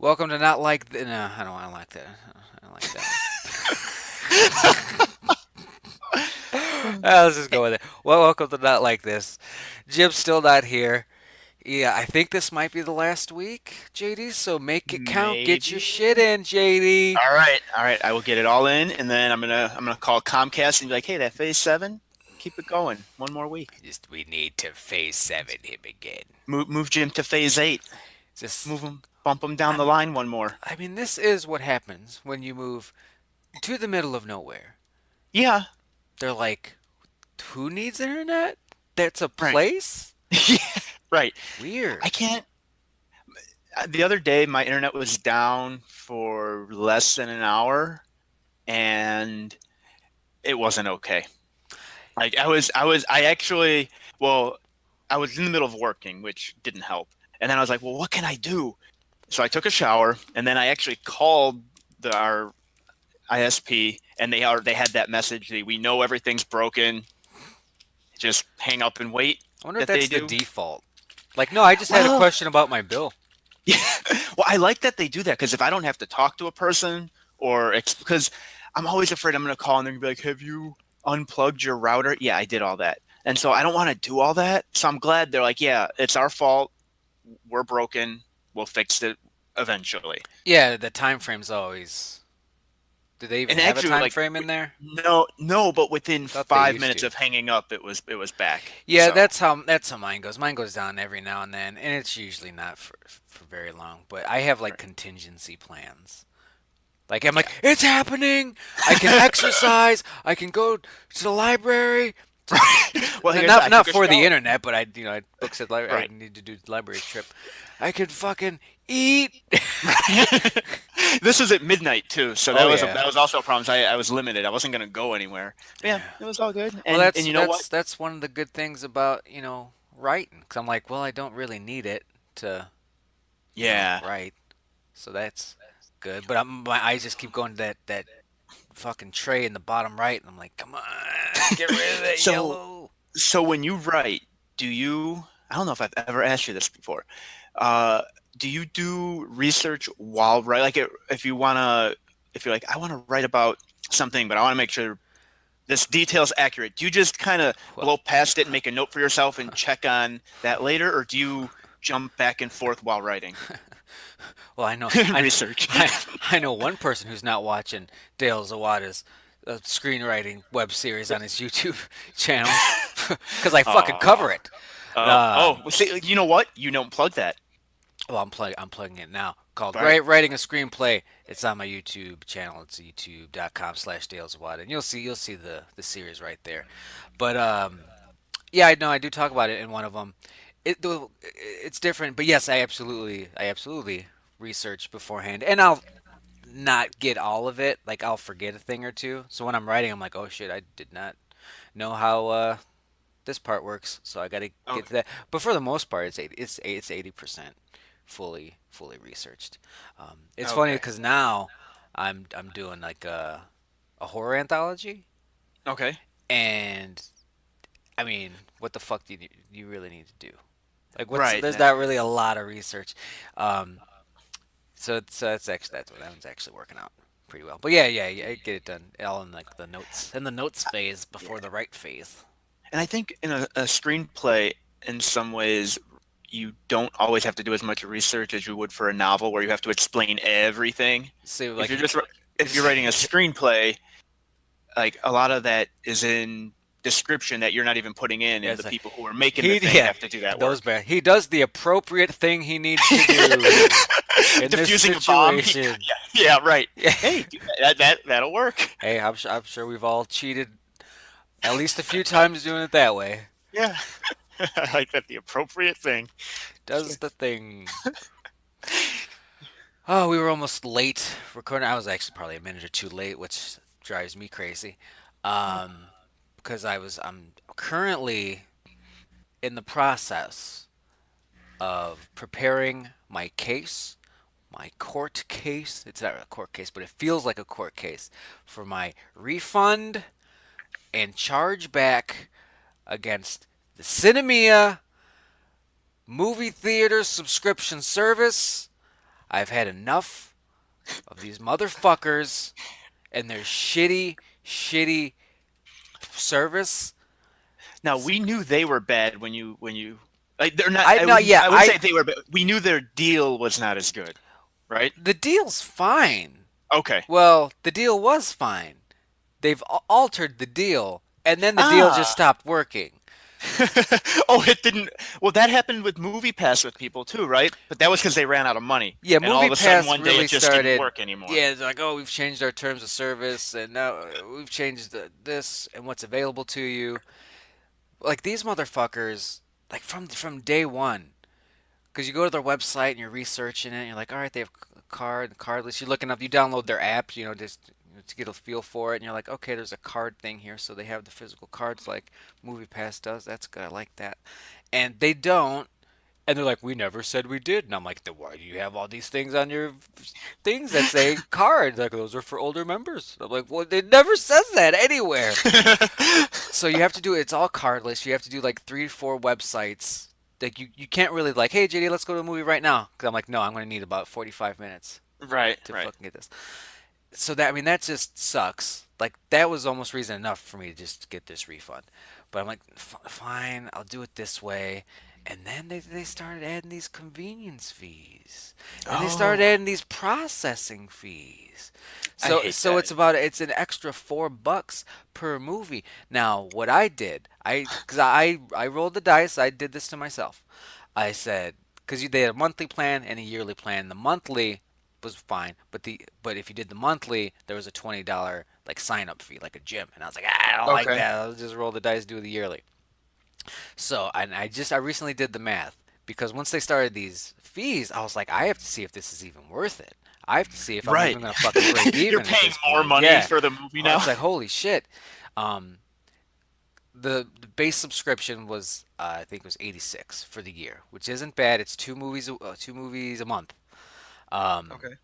Welcome to not like no, I don't want to like that. I don't like that. Let's just go with it. Well, welcome to not like this. Jim's still not here. Yeah, I think this might be the last week, JD. So make it count. Get your shit Maybe. in, JD. All right. I will get it all in, and then I'm gonna call Comcast and be like, "Hey, that Phase 7, keep it going. One more week. Just we need to phase seven him again. Move Jim to Phase 8. Just Move him, bump him down the I'm. line one more. I mean, this is what happens when you move to the middle of nowhere. Yeah, They're like, who needs internet? That's a right. place? Yeah, right. I Weird. can't. The other day, my internet was down for less than an hour, and it wasn't okay. Like I actually, well, I was in the middle of working, which didn't help. And then I was like, well, what can I do? So I took a shower, and then I actually called our ISP, and they had that message that we know everything's broken. Just hang up and wait I wonder if that they that's the do. default. Like, no, I just had a Well, question about my bill. yeah. Well, I like that they do that because if I don't have to talk to a person because I'm always afraid I'm going to call and they're going to be like, "Have you unplugged your router?" Yeah, I did all that. And so I don't want to do all that. So I'm glad they're like, "Yeah, it's our fault. We're broken. We'll fix it eventually." Yeah, the time frame's always. Do they even And have a actually, time like, frame in there? no, but within Thought they five used minutes to. of hanging up, it was back. Yeah, So that's how mine goes. Mine goes down every now and then, and it's usually not for very long. But I have like right. contingency plans. Like I'm Yeah. like, it's happening. I can exercise. I can go to the library. Well, here's Not I not took a for the shower. internet, but I books at library. Right. I need to do the library trip. I could fucking eat. This was at midnight too, so Oh yeah. that was also a problem. So I was limited. I wasn't going to go anywhere. But yeah, Yeah. it was all good. Well, And you know what? that's one of the good things about writing. Cause I'm like, well, I don't really need it to Yeah. write, so that's good. But my eyes just keep going to that fucking tray in the bottom right, and I'm like, come on, get rid of that So yellow. so when you write, do you? I don't know if I've ever asked you this before. Uh, do you do research while writing? Like, if you wanna, if you're like, I want to write about something, but I want to make sure this detail's accurate. Do you just kind of Well, blow past it and make a note for yourself and check on that later, or do you jump back and forth while writing? well, I know, Research. I, I know one person who's not watching Dale Zawada's screenwriting web series on his YouTube channel because I fucking Oh, cover it. Um, well, see, you know what? You don't plug that. well, I'm plugging it now. Called Right. Writing a Screenplay. It's on my YouTube channel. It's youtube.com/Dale Zawada, and you'll see the series right there. But yeah, I know I do talk about it in one of them. It's different, but yes, I absolutely research beforehand, and I'll not get all of it. Like I'll forget a thing or two. So when I'm writing, I'm like, oh shit, I did not know how this part works. So I got to get Okay. to that. But for the most part, it's 80% fully researched. It's funny Okay. because now I'm doing like a horror anthology, Okay. and I mean, what the fuck do you really need to do? Like, Right. there's not really a lot of research. Um, so that's what that one's actually working out pretty well. But yeah, I get it done all in like the notes phase before Yeah. the right phase. And I think in a screenplay, in some ways, you don't always have to do as much research as you would for a novel, where you have to explain everything. So If like, you're just if you're writing a screenplay, like a lot of that is in description that you're not even putting in, yeah, and it's the like people who are making the thing yeah, have to do that those work. bad. He does the appropriate thing he needs to do in this Diffusing a bomb. situation. Yeah, right. Yeah. Hey, that'll work. Hey, I'm sure we've all cheated at least a few times doing it that way. Yeah, I like that. The appropriate thing. Does the thing. Oh, we were almost late recording. I was actually probably a minute or two late, which drives me crazy. Um, because I'm currently in the process of preparing my case, my court case. It's not a court case, but it feels like a court case for my refund and chargeback against the Sinemia movie theater subscription service. I've had enough of these motherfuckers and their shitty service. Now we knew they were bad when you like they're not. I no, yeah, I wouldn't say they were, but we knew their deal was not as good, right? the deal's fine. Okay. Well, the deal was fine. They've altered the deal, and then the deal just Ah. stopped working. Oh, it didn't. Well, that happened with Movie Pass with people too, right? But that was because they ran out of money, Yeah, and all Movie of a sudden Pass one day really it just didn't started. work anymore. Yeah, it's like, oh, we've changed our terms of service, and now we've changed this and what's available to you. Like these motherfuckers, like from day one, because you go to their website and you're researching it, and you're like, all right, they have card list. You're looking up, you download their app, just to get a feel for it, and you're like, okay, there's a card thing here, so they have the physical cards like Movie Pass does. That's good, I like that. And they don't, and they're like, we never said we did, and I'm like, then why do you have all these things on your things that say card? Like those are for older members. I'm like, well, it never says that anywhere. So you have to do it. It's all cardless. You have to do like 3 4 websites. Like you can't really like, hey JD, let's go to a movie right now. Because I'm like, no, I'm gonna need about 45 minutes Right, to right. fucking get this. So that I mean that just sucks. Like that was almost reason enough for me to just get this refund. But I'm like, fine, I'll do it this way. And then they started adding these convenience fees, and they started Oh, adding these processing fees. I So hate so that. it's an extra $4 per movie. Now what I did, I rolled the dice. I did this to myself. I said because they had a monthly plan and a yearly plan. The monthly was fine, but if you did the monthly, there was a $20 like sign up fee, like a gym, and I was like, I don't like Okay. that. I'll just roll the dice, do the yearly. So and I recently did the math because once they started these fees, I was like, I have to see if this is even worth it. I have to see if I'm Right. even gonna fucking break You're even at paying this more point. money Yeah. for the movie Oh, now. it's like holy shit. Um, the base subscription was I think it was 86 for the year, which isn't bad. It's 2 movies a month. Um, Okay.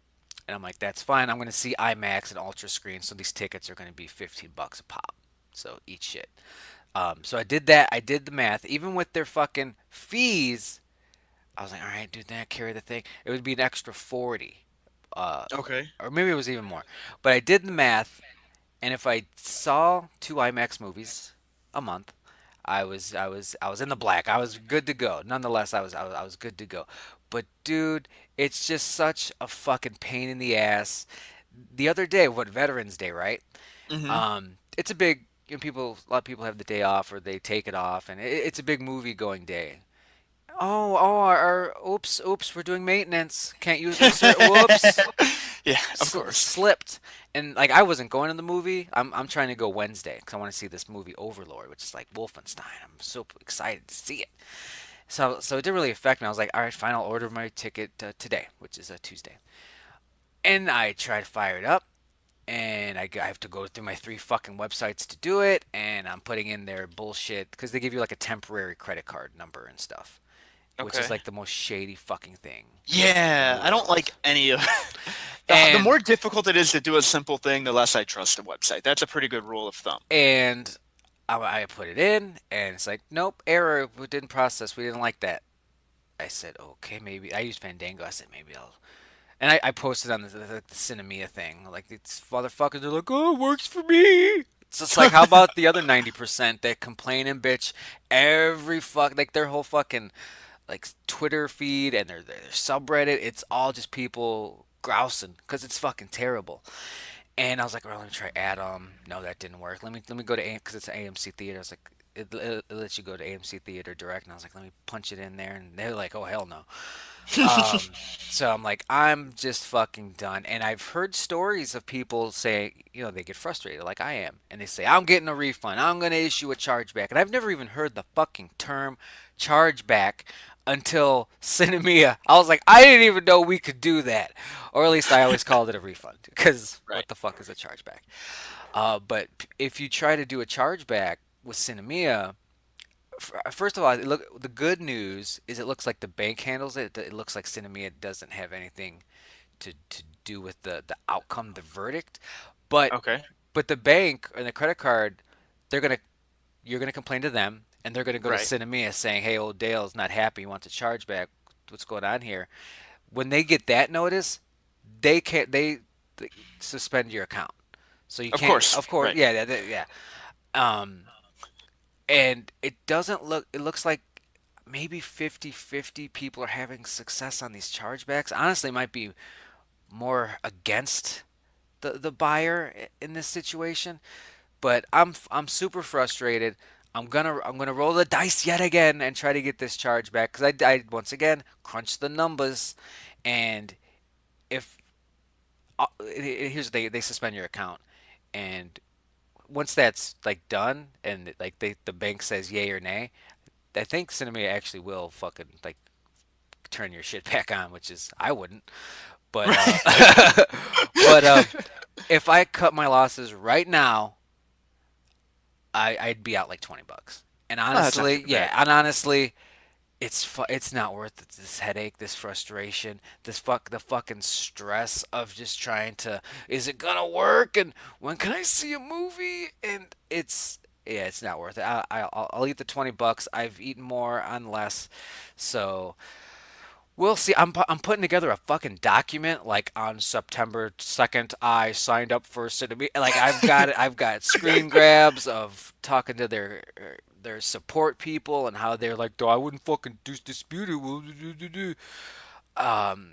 and I'm like, that's fine. I'm gonna see IMAX and Ultra Screen, so these tickets are gonna be $15 a pop. So eat shit. So I did that. I did the math. Even with their fucking fees, I was like, all right, dude, then I carry the thing. It would be an extra 40, uh, Okay. or maybe it was even more. But I did the math, and if I saw 2 IMAX movies a month, I was in the black. I was good to go. Nonetheless, I was good to go. But dude, it's just such a fucking pain in the ass. The other day, what Veterans Day, right? Hmm. It's a big a lot of people have the day off or they take it off, and it's a big movie going day. Oops, we're doing maintenance. Can't use the whoops. Yeah, of course. Slipped, and like I wasn't going to the movie. I'm trying to go Wednesday because I want to see this movie Overlord, which is like Wolfenstein. I'm so excited to see it. So it didn't really affect me. I was like, all right, fine, I'll order my ticket today, which is a Tuesday. And I tried to fire it up, and I have to go through my 3 fucking websites to do it, and I'm putting in their bullshit because they give you like a temporary credit card number and stuff, which is Okay. like the most shady fucking thing in the Yeah, I don't world. like any of the And more difficult it is to do a simple thing, the less I trust a website. That's a pretty good rule of thumb. and I put it in, and it's like, nope, error, we didn't process, we didn't like that. I said, okay, maybe I used Fandango. I said maybe I'll, and I posted on the Sinemia thing, like these motherfuckers are like, oh, it works for me. It's just like, how about the other 90% that complain and bitch every like their whole fucking like Twitter feed and their subreddit, it's all just people grousing because it's fucking terrible. And I was like, well, let me try Atom. No, that didn't work. Let me go to because it's an AMC theater. I was like, it lets you go to AMC theater direct, and I was like, let me punch it in there, and they're like, oh hell no. So I'm like, I'm just fucking done. And I've heard stories of people say, they get frustrated like I am. And they say, I'm getting a refund. I'm going to issue a chargeback. And I've never even heard the fucking term chargeback until Sinemia. I was like, I didn't even know we could do that. Or at least I always called it a refund. Because Right. what the fuck is a chargeback? But if you try to do a chargeback with Sinemia, first of all, the good news is it looks like the bank handles it. It looks like Sinemia doesn't have anything to do with the outcome, the verdict. But Okay. but the bank and the credit card, they're gonna you're gonna complain to them, and they're gonna go to Right. Sinemia saying, "Hey, old Dale's not happy. He wants a chargeback. What's going on here?" when they get that notice, they can't they suspend your account. So you Of can't. course, Of course, right. yeah, yeah. Um, and it doesn't look. It looks like maybe 50-50 people are having success on these chargebacks. Honestly, it might be more against the buyer in this situation. But I'm super frustrated. I'm gonna roll the dice yet again and try to get this charge back because I once again crunched the numbers, and if here's the thing, they suspend your account, and once that's like done and like the bank says yay or nay, I think Sinemia actually will fucking like turn your shit back on, which is I wouldn't, but but if I cut my losses right now, I'd be out like $20. And Oh, that's not too honestly, bad. yeah, and honestly, it's not worth it. This headache, this frustration, the fucking stress of just trying to, is it gonna work? And when can I see a movie? And yeah, it's not worth it. I'll eat the $20. I've eaten more on less, so we'll see. I'm putting together a fucking document like on September 2nd. I signed up for Sinemia. Like I've got screen grabs of talking to their support people and how they're like, "No, I wouldn't fucking dispute it." Um,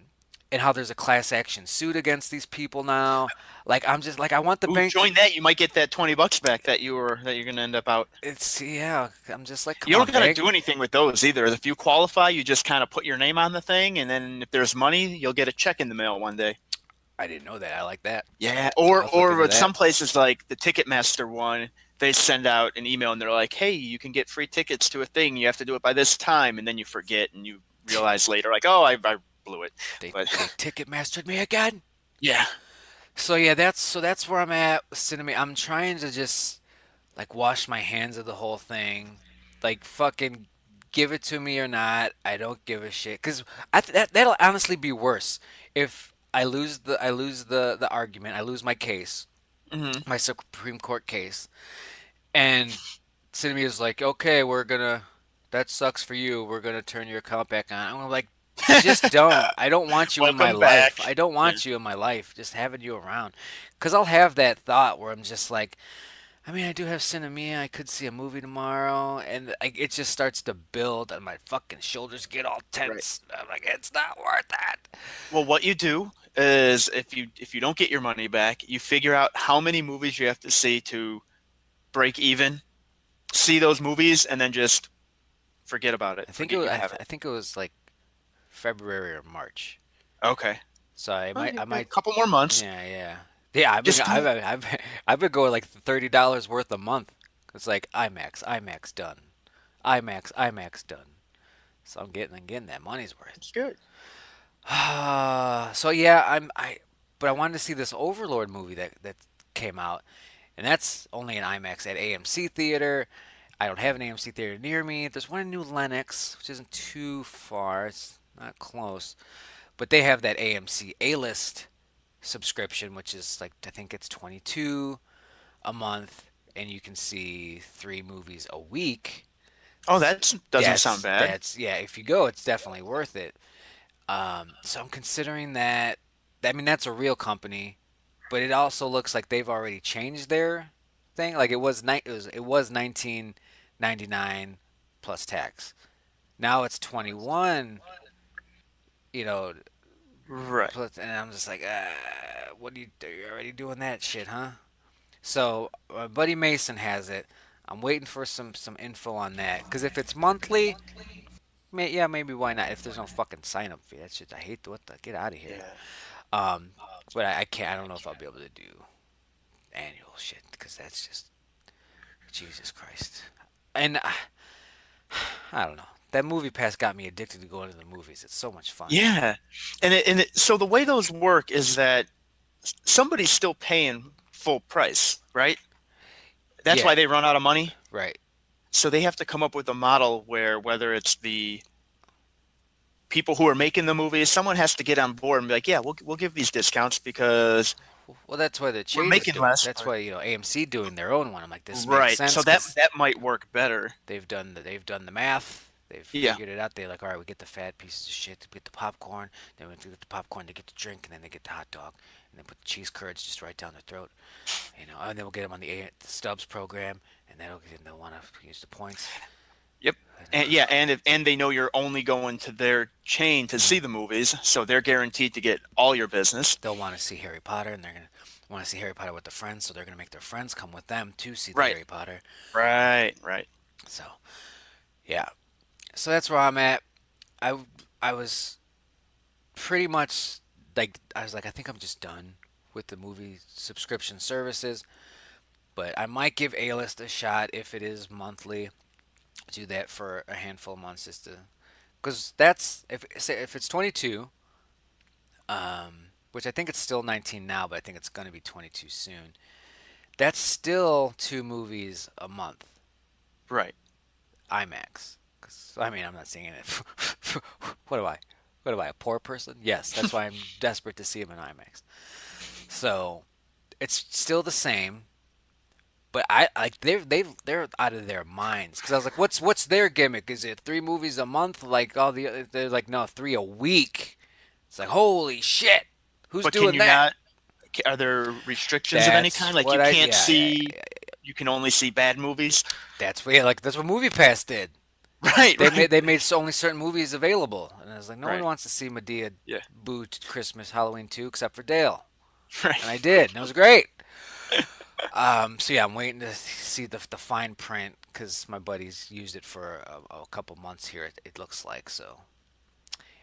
and how there's a class action suit against these people now. Like I'm just like I want the Ooh, bank to. join that. You might get that $20 back that you're gonna end up out. It's yeah. I'm just like, come You don't on, gotta bank. do anything with those either. If you qualify, you just kind of put your name on the thing, and then if there's money, you'll get a check in the mail one day. I didn't know that. I like that. Yeah, I'll look or into with that. some places like the Ticketmaster one, they send out an email and they're like, "Hey, you can get free tickets to a thing. You have to do it by this time," and then you forget and you realize later, like, "Oh, I blew it." But They ticket mastered me again. yeah, So yeah, that's where I'm at with cinema. I'm trying to just like wash my hands of the whole thing. Like fucking give it to me or not. I don't give a shit. Cause that'll honestly be worse if I lose the argument. I lose my case, hmm my Supreme Court case, and cinema is like, okay, we're gonna. That sucks for you. We're gonna turn your account back on. I'm like, just don't. I don't want you in my welcome back. life. I don't Yeah, want you in my life. Just having you around, because I'll have that thought where I'm just like, I mean, I do have Sinemia. I could see a movie tomorrow, and it just starts to build, and my fucking shoulders get all right. tense. I'm like, it's not worth it. Well, what you do is if you don't get your money back, you figure out how many movies you have to see to break even. See those movies and then just forget about it. Forget you have it. I think it was like February or March. Okay. So Well, you I got a might, couple more months. yeah, yeah, yeah. Just don't. I've been going like $30 worth a month. It's like IMAX done, IMAX done. So I'm getting that money's worth. It's good. So yeah, but I wanted to see this Overlord movie that came out, and that's only an IMAX at AMC theater. I don't have an AMC theater near me. There's one in New Lenox, which isn't too far. It's not close, but they have that AMC A-list subscription, which is like I think it's 22 a month, and you can see 3 movies a week. Oh, that doesn't sound bad. That's yeah. If you go, it's definitely worth it. So I'm considering that. I mean, that's a real company, but it also looks like they've already changed their thing. Like it was 19.99 plus tax. Now it's 21. You know, Right. plus, and I'm just like, what are you already doing that shit, huh? So my buddy Mason has it. I'm waiting for some info on that. Because if it's monthly, yeah, maybe why not? If there's no fucking sign up fee, that's just I hate what the get out of here. Yeah. Um, but I can't. I don't know if I'll be able to do annual shit because that's just Jesus Christ. And I don't know. That movie pass got me addicted to going to the movies. It's so much fun. Yeah. So the way those work is that somebody's still paying full price, right? That's Yeah, why they run out of money. right. So they have to come up with a model where whether it's the people who are making the movies, someone has to get on board and be like, yeah, we'll give these discounts because Well, that's why the we're chains making do it. less. That's But why AMC doing their own one. I'm like, this makes right. So sense that because that might work better. they've done the math. They've Yeah. figured it out. They're like, all right, we get the fat pieces of shit, we get the popcorn, then we get the popcorn, they get the drink, and then they get the hot dog, and then put the cheese curds just right down their throat, and then we'll get them on the Stubbs program, and they'll want to use the points. Yep. And yeah, and they know you're only going to their chain to see the movies, so they're guaranteed to get all your business. They'll want to see Harry Potter, and they're gonna want to see Harry Potter with their friends, so they're gonna make their friends come with them to see the Right. Harry Potter. Right. Right. So yeah, so that's where I'm at. I I was pretty much like I was like I think I'm just done with the movie subscription services, but I might give A-List a shot if it is monthly. Do that for a handful of months just to because that's if it's 22, which I think it's still 19 now, but I think it's going to be 22 soon. That's still two movies a month, Right. IMAX. 'Cause, I mean, I'm not seeing it. what am I? What am I? A poor person? Yes, that's why I'm desperate to see him in IMAX. So it's still the same, but I like they're out of their minds because I was like, what's their gimmick? Is it three movies a month? Like all the they're like no, three a week. It's like holy shit, who's But can doing you that? not? Are there restrictions of any That's kind? Like what you I can't yeah, yeah, see, yeah. you can only see bad movies. That's what yeah, like that's what Movie Pass did. Right. Right. They made only certain movies available, and I was like, no one Right. wants to see Medea Yeah. Boo Christmas Halloween 2 except for Dale, and I Right. did, and it was great. So yeah, I'm waiting to see the fine print because my buddies used it for a couple months here. It looks like so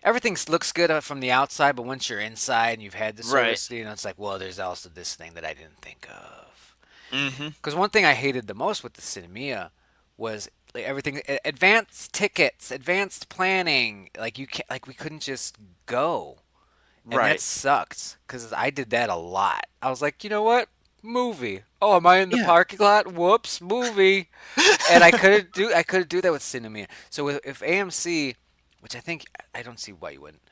everything looks good from the outside, but once you're inside and you've had the Right. service, it's like, well, there's also this thing that I didn't think of. Mm-hmm. Because one thing I hated the most with the Sinemia was like everything advanced tickets, advanced planning. Like you can't like we couldn't just go, and that Right. sucked because I did that a lot. I was like, you know what? Movie. Oh, am I in the Yeah. parking lot? Whoops, movie. And I couldn't do that with Cinemia. So if AMC, which I think I don't see why you wouldn't.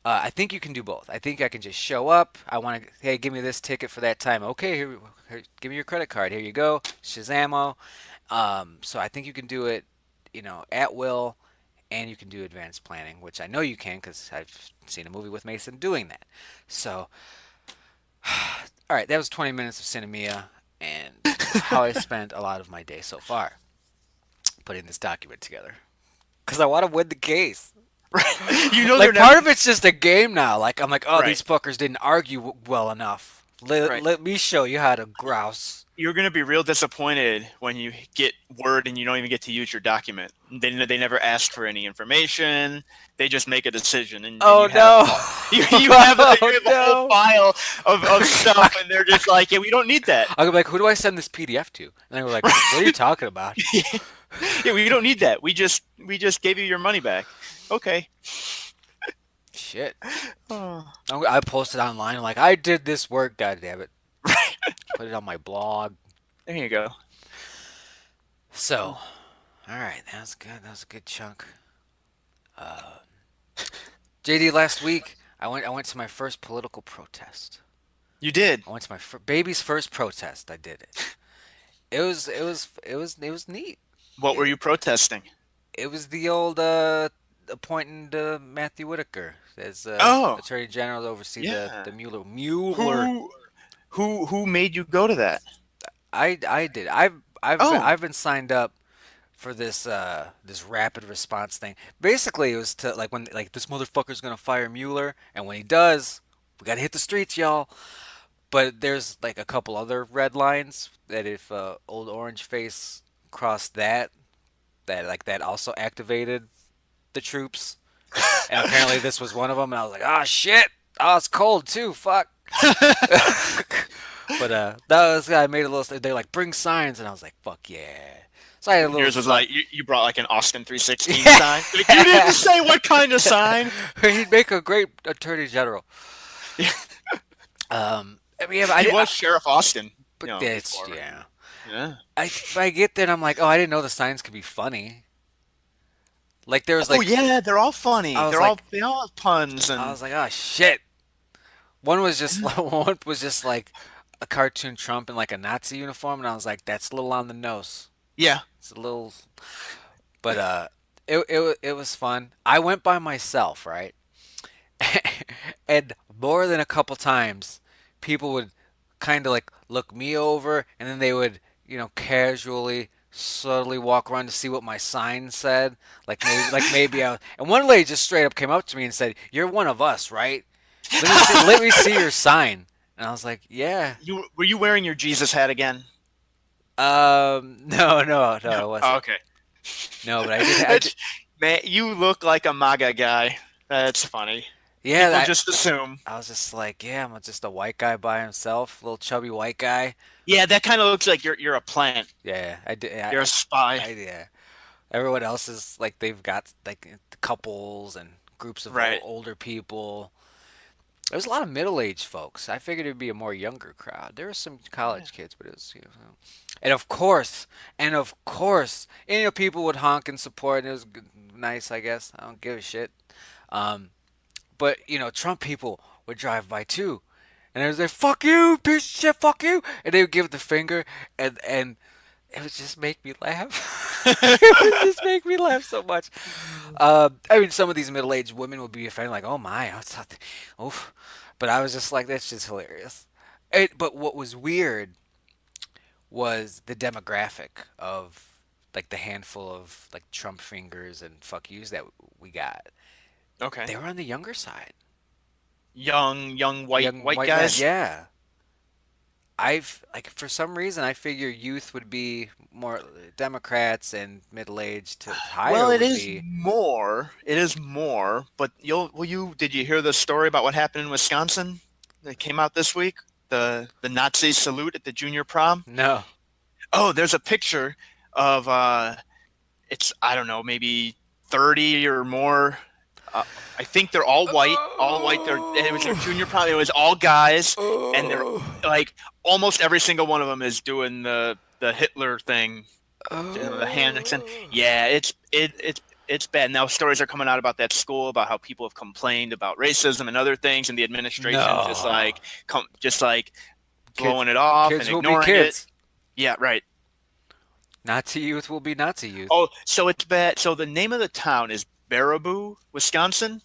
I think you can do both. I think I can just show up. I want to, hey, give me this ticket for that time. Okay, here, give me your credit card. Here you go. Shazamo. So I think you can do it, at will, and you can do advanced planning, which I know you can because I've seen a movie with Mason doing that. So, all right, that was 20 minutes of Cinemia and how I spent a lot of my day so far putting this document together because I want to win the case. Right. You know they're Like never part of it's just a game now. Like I'm like, oh, right. these fuckers didn't argue well enough. Let, Right. let me show you how to grouse. You're gonna be real disappointed when you get word and you don't even get to use your document. They never ask for any information. They just make a decision, and Oh you have no! you Oh have a whole no! file of stuff, and they're just like, yeah, we don't need that. I'm like, who do I send this PDF to? And they were like, what are you talking about? Yeah, we don't need that. We just gave you your money back. Okay. Shit. Oh. I posted online like I did this work. God damn it! Right. Put it on my blog. There you go. So, all right, that was good. That was a good chunk. JD, last week I went to my first political protest. You did. I went to my baby's first protest. I did it. It was neat. What were It, you protesting? it was the old appointing Matthew Whitaker as Oh, Attorney General to oversee the yeah. Mueller. Who who made you go to that? I did. I've Oh, been signed up for this rapid response thing. Basically, it was to like when like this motherfucker's gonna fire Mueller, and when he does, we gotta hit the streets, y'all. But there's like a couple other red lines that if old orange face crossed that also activated the troops, and apparently this was one of them. And I was like, oh shit, oh it's cold too, fuck. But that was I made a little. They're like bring signs, and I was like, fuck yeah. So I had a little yours was sign. like you brought like an Austin 316 sign. Like, you didn't Yeah. say what kind of sign. He'd make a great attorney general. I mean, He was Sheriff Austin, but that's before. yeah. Yeah. I get there and I'm like, oh, I didn't know the signs could be funny. Like there was Oh like, yeah, they're all funny. I was They all have puns I and was like, oh shit. One was just one was just like a cartoon Trump in like a Nazi uniform, and I was like, that's a little on the nose. yeah. It's a little, but it was fun. I went by myself, right? And more than a couple times, people would kind of like look me over, and then they would, casually, subtly walk around to see what my sign said. Like maybe I. And one lady just straight up came up to me and said, "You're one of us, right? Let me see your sign." And I was like, "Yeah." You were you wearing your Jesus hat again? No, no, No. no, it Oh, wasn't. okay. No, but I did. I did. It's, man, you look like a MAGA guy. That's funny. People Yeah, just assume. I was just like, yeah, I'm just a white guy by himself, little chubby white guy. Yeah, that kind of looks like you're a plant. Yeah, I did. You're a spy. Yeah. Everyone else is like they've got like couples and groups of Right. older people. There's a lot of middle-aged folks. I figured it'd be a more younger crowd. There were some Yeah. college kids, but it was, and of course, people would honk and support, and it was nice, I guess. I don't give a shit. Um, but Trump people would drive by too, and they was like, "Fuck you, piece of shit, fuck you," and they would give the finger, and it would just make me laugh. It would just make me laugh so much. I mean, some of these middle-aged women would be offended, like, "Oh my, what's that? Oof," but I was just like, "That's just hilarious." But what was weird was the demographic of like the handful of like Trump fingers and fuck yous that we got. Okay. They were on the younger side. Young Young white white men, guys. yeah. I've like for some reason I figure youth would be more Democrats and middle aged to Well, higher it would is be more. It is more. But you did you hear the story about what happened in Wisconsin that came out this week? The Nazi salute at the junior prom. no. Oh, there's a picture of it's I don't know, maybe 30 or more. Uh, I think they're all white, all white. They're and it was their junior prom. It was all guys, and they're like almost every single one of them is doing the Hitler thing, the hand extend. Yeah, it's bad. Now stories are coming out about that school about how people have complained about racism and other things, and the administration No. just like Kids blowing it off and kids will be ignoring it. kids. Yeah, right. Nazi youth will be Nazi youth. Oh, so it's bad. So the name of the town is Baraboo, Wisconsin.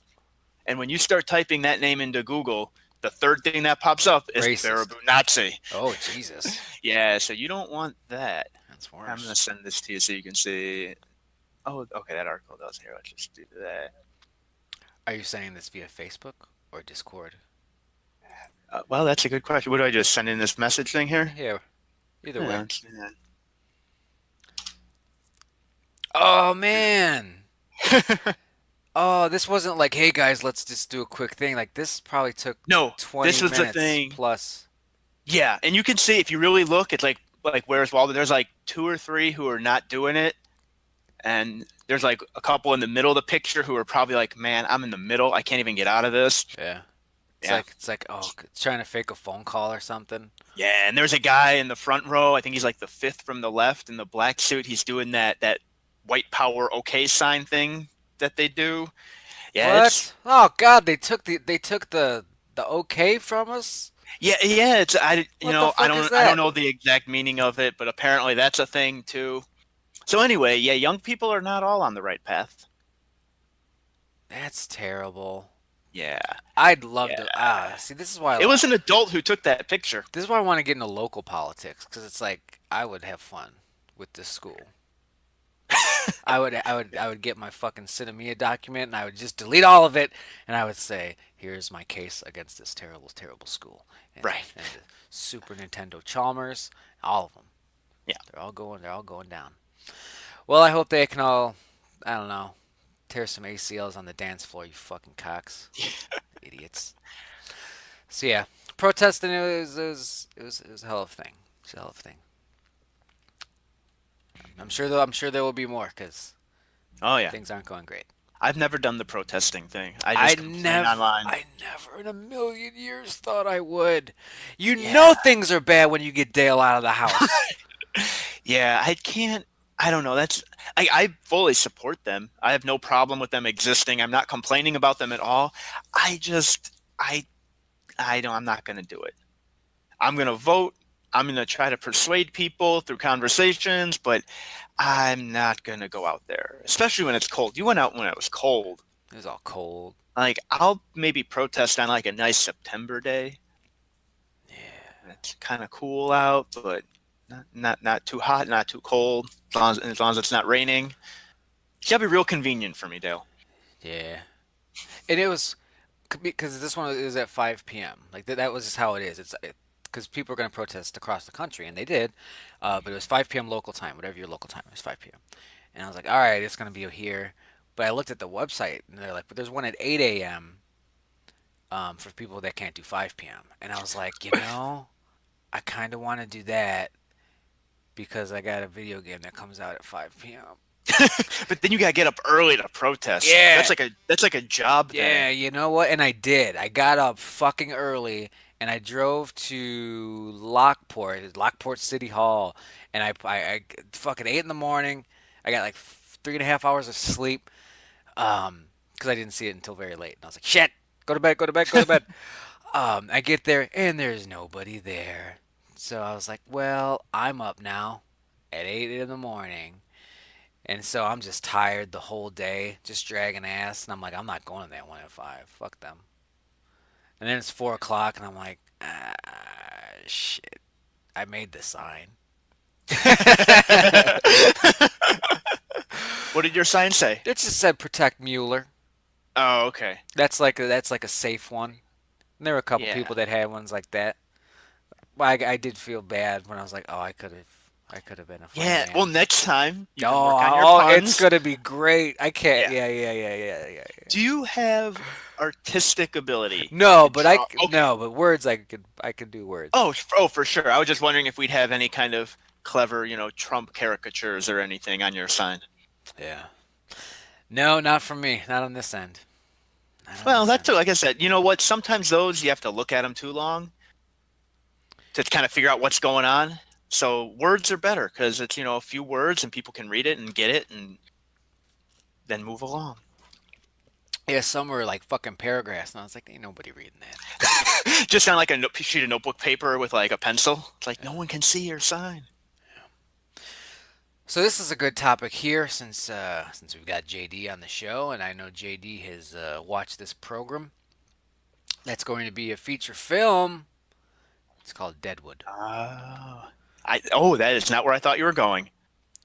And when you start typing that name into Google, the third thing that pops up is Racist. Baraboo Nazi. Oh Jesus. Yeah, so you don't want that. That's I'm going to worse. send this to you so you can see. Oh, okay, that article does here. Let's just do that. Are you saying this via Facebook or Discord? Well, that's a good question. What do I just send in this message thing here? Yeah, either Yeah, way. let's do Oh man. that. Oh, this wasn't like, hey guys, let's just do a quick thing. Like this probably took No, 20 this was the minutes thing. plus. Yeah, and you can see if you really look, it's like where's Waldo? There's like two or three who are not doing it, and there's like a couple in the middle of the picture who are probably like, man, I'm in the middle. I can't even get out of this. Yeah. It's Yeah. like trying to fake a phone call or something. Yeah, and there's a guy in the front row. I think he's like the fifth from the left in the black suit. He's doing that white power okay sign thing that they do. Yeah, it's What? Oh God, they took the okay from us? yeah, it's What the I fuck is don't that? know the exact meaning of it, but apparently that's a thing too. So anyway, yeah, young people are not all on the right path. That's terrible. Yeah, I'd love yeah. to see It was an adult who took that picture. this is why I want to get into local politics because it's like I would have fun with this school. I would get my fucking Sinemia document and I would just delete all of it and I would say, here's my case against this terrible, terrible school. Right. And the Super Nintendo Chalmers, all of them. Yeah. They're all going down. Well, I hope they can all, I don't know, tear some ACLs on the dance floor, you fucking cocks. Idiots. So yeah, protesting it was a hell of a thing. It's a hell of a thing. I'm sure there will be more because Oh yeah. things aren't going great. I've never done the protesting thing. I I just complain never, online. I never in a million years thought I would. You Yeah. know things are bad when you get Dale out of the house. Yeah, I can't. I don't know. I fully support them. I have no problem with them existing. I'm not complaining about them at all. I just I don't. I'm not going to do it. I'm going to vote. I'm gonna try to persuade people through conversations, but I'm not gonna go out there, especially when it's cold. You went out when it was cold. It was all cold. Like I'll maybe protest on like a nice September day. Yeah. It's kind of cool out, but not too hot, not too cold. As long as it's not raining. It's gotta be real convenient for me, Dale. Yeah. And it was because this one is at 5 p.m. Like that was just how it is. It's because people are going to protest across the country, and they did. But it was 5 p.m. local time, whatever your local time is, 5 p.m. And I was like, all right, it's going to be here. But I looked at the website, and they're like, but there's one at 8 a.m. For people that can't do 5 p.m. And I was like, I kind of want to do that because I got a video game that comes out at 5 p.m. But then you gotta get up early to protest. Yeah, That's like a job yeah, thing. you know what? And I did. I got up fucking early and I drove to Lockport City Hall, and I fucking 8 in the morning. I got like 3.5 hours of sleep, because I didn't see it until very late. And I was like, shit, go to bed, go to bed, go to bed. I get there and there's nobody there. So I was like, well, I'm up now at 8 in the morning. And so I'm just tired the whole day, just dragging ass. And I'm like, I'm not going to that one at 5. Fuck them. And then it's 4 o'clock, and I'm like, shit. I made the sign. What did your sign say? It just said protect Mueller. Oh, okay. That's like a safe one. And there were a couple Yeah. people that had ones like that. Well, I did feel bad when I was like, oh, I could have been a funny Yeah. Well, man. next time you can work on your Oh, it's puns. gonna be great. I can't. Yeah. Yeah, yeah, yeah, yeah, yeah. Do you have artistic ability? You No, could but draw. Okay. no, but words I could do words. Oh, for sure. I was just wondering if we'd have any kind of clever, Trump caricatures or anything on your sign. Yeah. No, not from me. Not on this end. Not on Well, this that's end. like I said. You know what? Sometimes those you have to look at them too long to kind of figure out what's going on. So words are better because it's a few words and people can read it and get it and then move along. Yeah, some were like fucking paragraphs, and I was like, ain't nobody reading that. Just on like a sheet of notebook paper with like a pencil. It's like no one can see your sign. So this is a good topic here since we've got JD on the show, and I know JD has watched this program. That's going to be a feature film. It's called Deadwood. Oh, that is not where I thought you were going.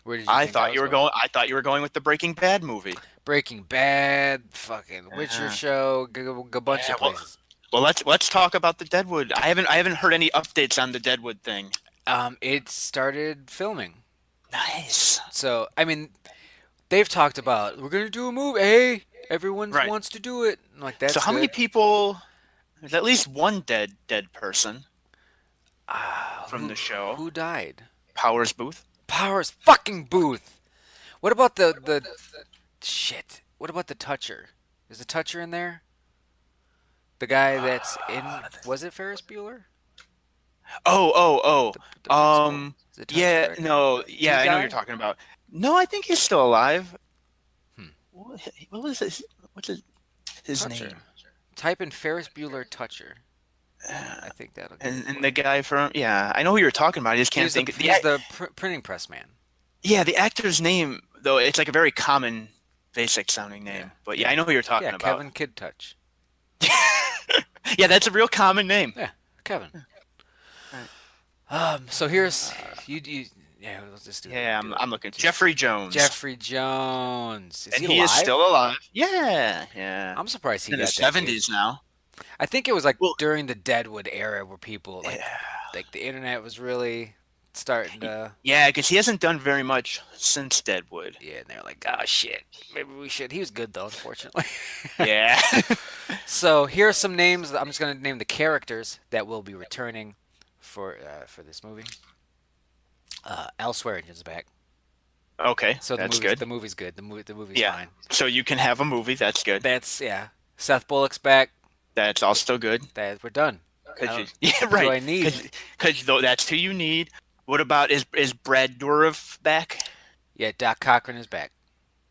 Where did you think I was going? I thought you were going with the Breaking Bad movie. Breaking Bad, fucking Witcher Yeah. show, a bunch Yeah. of places. Well, let's talk about the Deadwood. I haven't heard any updates on the Deadwood thing. It started filming. Nice. So I mean, they've talked about we're gonna do a movie. Hey, everyone Right. wants to do it. I'm like, So that's how many good. people? There's at least one dead person from Who the show. who died? Powers Booth. Powers fucking Booth. What about the shit? What about the Toucher? Is the Toucher in there? The guy that's in, was it Ferris Bueller? The Oh. principal. Is it Toucher, Yeah. right? No. Did he Yeah, I know what you're die? talking about. No, I think he's still alive. Hmm. What was what's his name? Toucher. Type in Ferris Bueller Toucher. I think that'll get it And for the you. guy from I know who you're talking about. I just He can't was the think. he was the printing press man. Yeah, the actor's name though it's like a very common, basic sounding Yeah, name. But yeah, I yeah, know who you're yeah. talking about. Kevin Kid Touch. Yeah, that's a real common name. Yeah, Kevin. Right. So here's you. Yeah, let's just Yeah, do it. I'm looking. Just Jeffrey Jones, Jeffrey Jones. Is and he he is alive? still alive. Yeah, yeah. I'm surprised he In his got that gig. 70s now. I think it was like Well, during the Deadwood era where people yeah, like the internet was really starting to, yeah, because he hasn't done very much since Deadwood. yeah, and they're like, oh shit, maybe we should. He was good though, unfortunately. Yeah. So here are some names. I'm just gonna name the characters that will be returning for this movie. Al Swearengen's back. Okay, So the that's movie's good. the movie's good. The movie's Yeah. fine. So you can have a movie. That's good. That's yeah. Seth Bullock's back. That's also good. That we're done. I Cause you, don't, yeah, what do right. I need? Because though that's who you need. What about is Brad Dourif back? Yeah, Doc Cochran is back.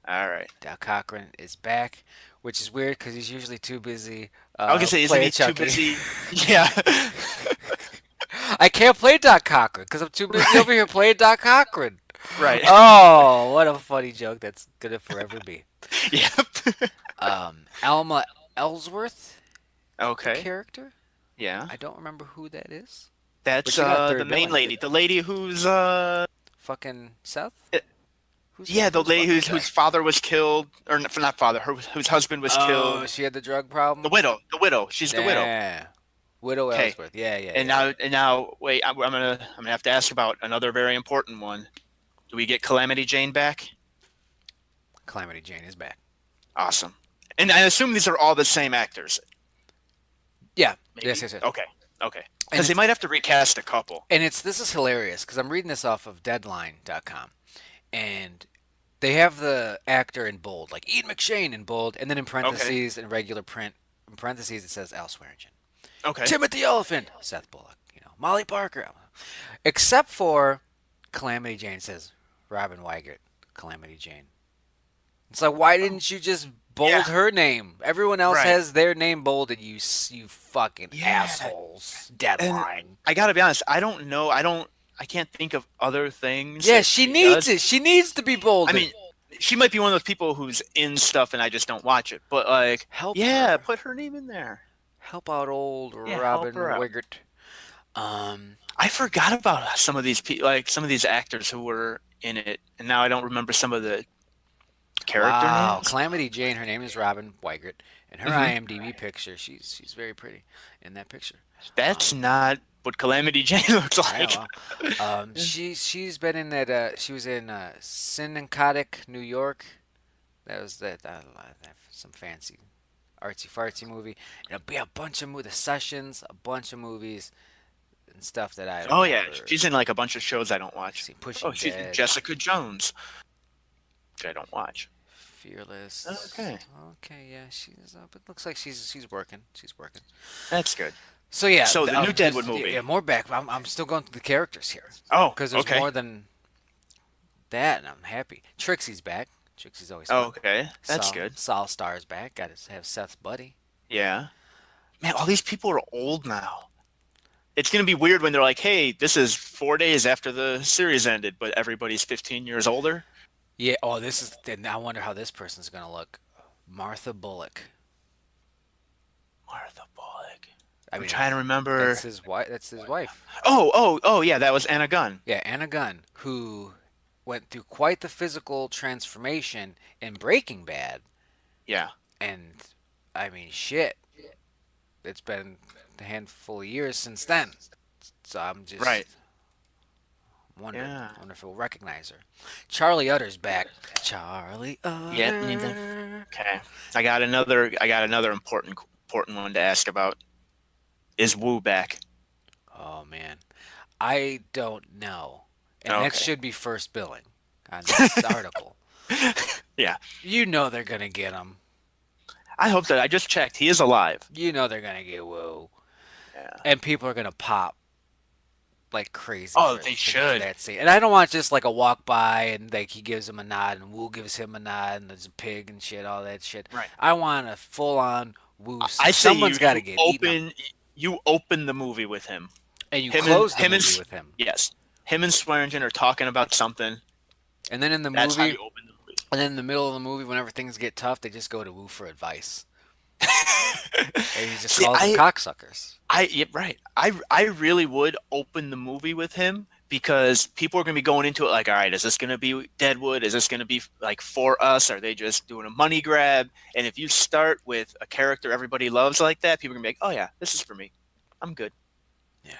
All right. Doc Cochran is back, which is weird because he's usually too busy I was gonna say, isn't playing he too Chucky. busy? Yeah. I can't play Doc Cochran because I'm too busy over Right. here playing Doc Cochran. Right. Oh, what a funny joke that's gonna forever be. Yep. Alma Ellsworth, the Okay. character. Yeah. I don't remember who that is, but That's she got the third main billing. lady. The lady who's Fucking Seth. eh, Who's yeah, the who's lady fucking whose Seth? father was killed, or not father, whose husband was Oh, killed. she had the drug problem. The widow. She's the widow. Yeah, Widow Okay. Ellsworth. Yeah, yeah, And yeah, now yeah. wait, I'm gonna have to ask about another very important one. Do we get Calamity Jane back? Calamity Jane is back. Awesome. And I assume these are all the same actors. Yeah. Yes, Maybe. yes, yes. Okay. Okay. And Because they might have to recast a couple. it's this is hilarious because I'm reading this off of Deadline.com, and they have the actor in bold, like Ian McShane in bold, and then in Okay. parentheses in regular print, in parentheses it says Al Swearingen. Okay. Timothy Elephant, Seth Bullock, Molly Parker, except for Calamity Jane says Robin Weigert, Calamity Jane. It's like, why Oh. didn't you just Yeah. bold her name? Everyone else Right. has their name bolded. You fucking Yeah. assholes. And Deadline. I gotta be honest, I don't know. I can't think of other things Yeah, that she she needs does. it. She needs to be I bolded. mean, she might be one of those people who's in stuff and I just don't watch it. But like, Help yeah, her. put her name in there. Help out old Yeah, help Robin her out. Wiggert. Um, I forgot about some of these people, like some of these actors who were in it, and now I don't remember some of the character wow, names. Calamity Jane. Her name is Robin Weigert, and her Hmm. IMDb picture. She's very pretty in that picture. That's Um, not what Calamity Jane looks yeah, like. well, she's been in that. She was in Syncodic, New York. That was some fancy artsy fartsy movie. And it'll be a bunch of the sessions, a bunch of movies and stuff that I don't Oh yeah, ever she's in like a bunch of shows I don't watch. see. Oh, Pushing she's in Dead, Jessica Jones, which I don't watch. Fearless. Okay, Okay, yeah, she's. It looks like she's working. She's working. that's good. So yeah, So the new Deadwood yeah, movie. yeah, more back. I'm still going through the characters here Oh, because there's okay. more than that, and I'm happy. Trixie's back. Trixie's always Oh, fun. okay, that's good. Sol Star's back. Got to have Seth's buddy. Yeah. Man, all these people are old now. It's gonna be weird when they're like, "Hey, this is 4 days after the series ended, but everybody's 15 years older." Yeah. Oh, this is. And I wonder how this person's gonna look. Martha Bullock. Martha Bullock. I I'm mean, trying to remember. that's his wife. That's his wife. Oh, yeah, that was Anna Gunn. Yeah, Anna Gunn, who went through quite the physical transformation in Breaking Bad, Yeah, and I mean, shit. It's been a handful of years since then. So I'm right. just wondering. Yeah. I wonder if we'll recognize her. Charlie Utter's back. Charlie Yeah, neither. Utter. Okay. I got another important one to ask about. Is Wu back? Oh man, I don't know, and that Okay. should be first billing on this article. Yeah. You know they're gonna get him. I hope that I just checked. He is alive. You know they're gonna get Woo, Yeah. and people are gonna pop like crazy Oh, for they for should. that scene. And I don't want just like a walk by and like he gives him a nod and Woo gives him a nod and there's a pig and shit, all that shit. Right. I want a full on Woo I scene. say Someone's got to get eaten up, you open the movie with him. and you close the Him and movie with him. yes, him and Swearingen are talking about something. And then in the That's how movie, you open the movie. and then in the middle of the movie, whenever things get tough, they just go to Woo for advice, and he just See, calls them cocksuckers. yeah, right. I really would open the movie with him because people are going to be going into it like, all right, is this going to be Deadwood? Is this going to be like for us? Are they just doing a money grab? And if you start with a character everybody loves like that, people are going to be like, oh yeah, this is for me. I'm good. Yeah.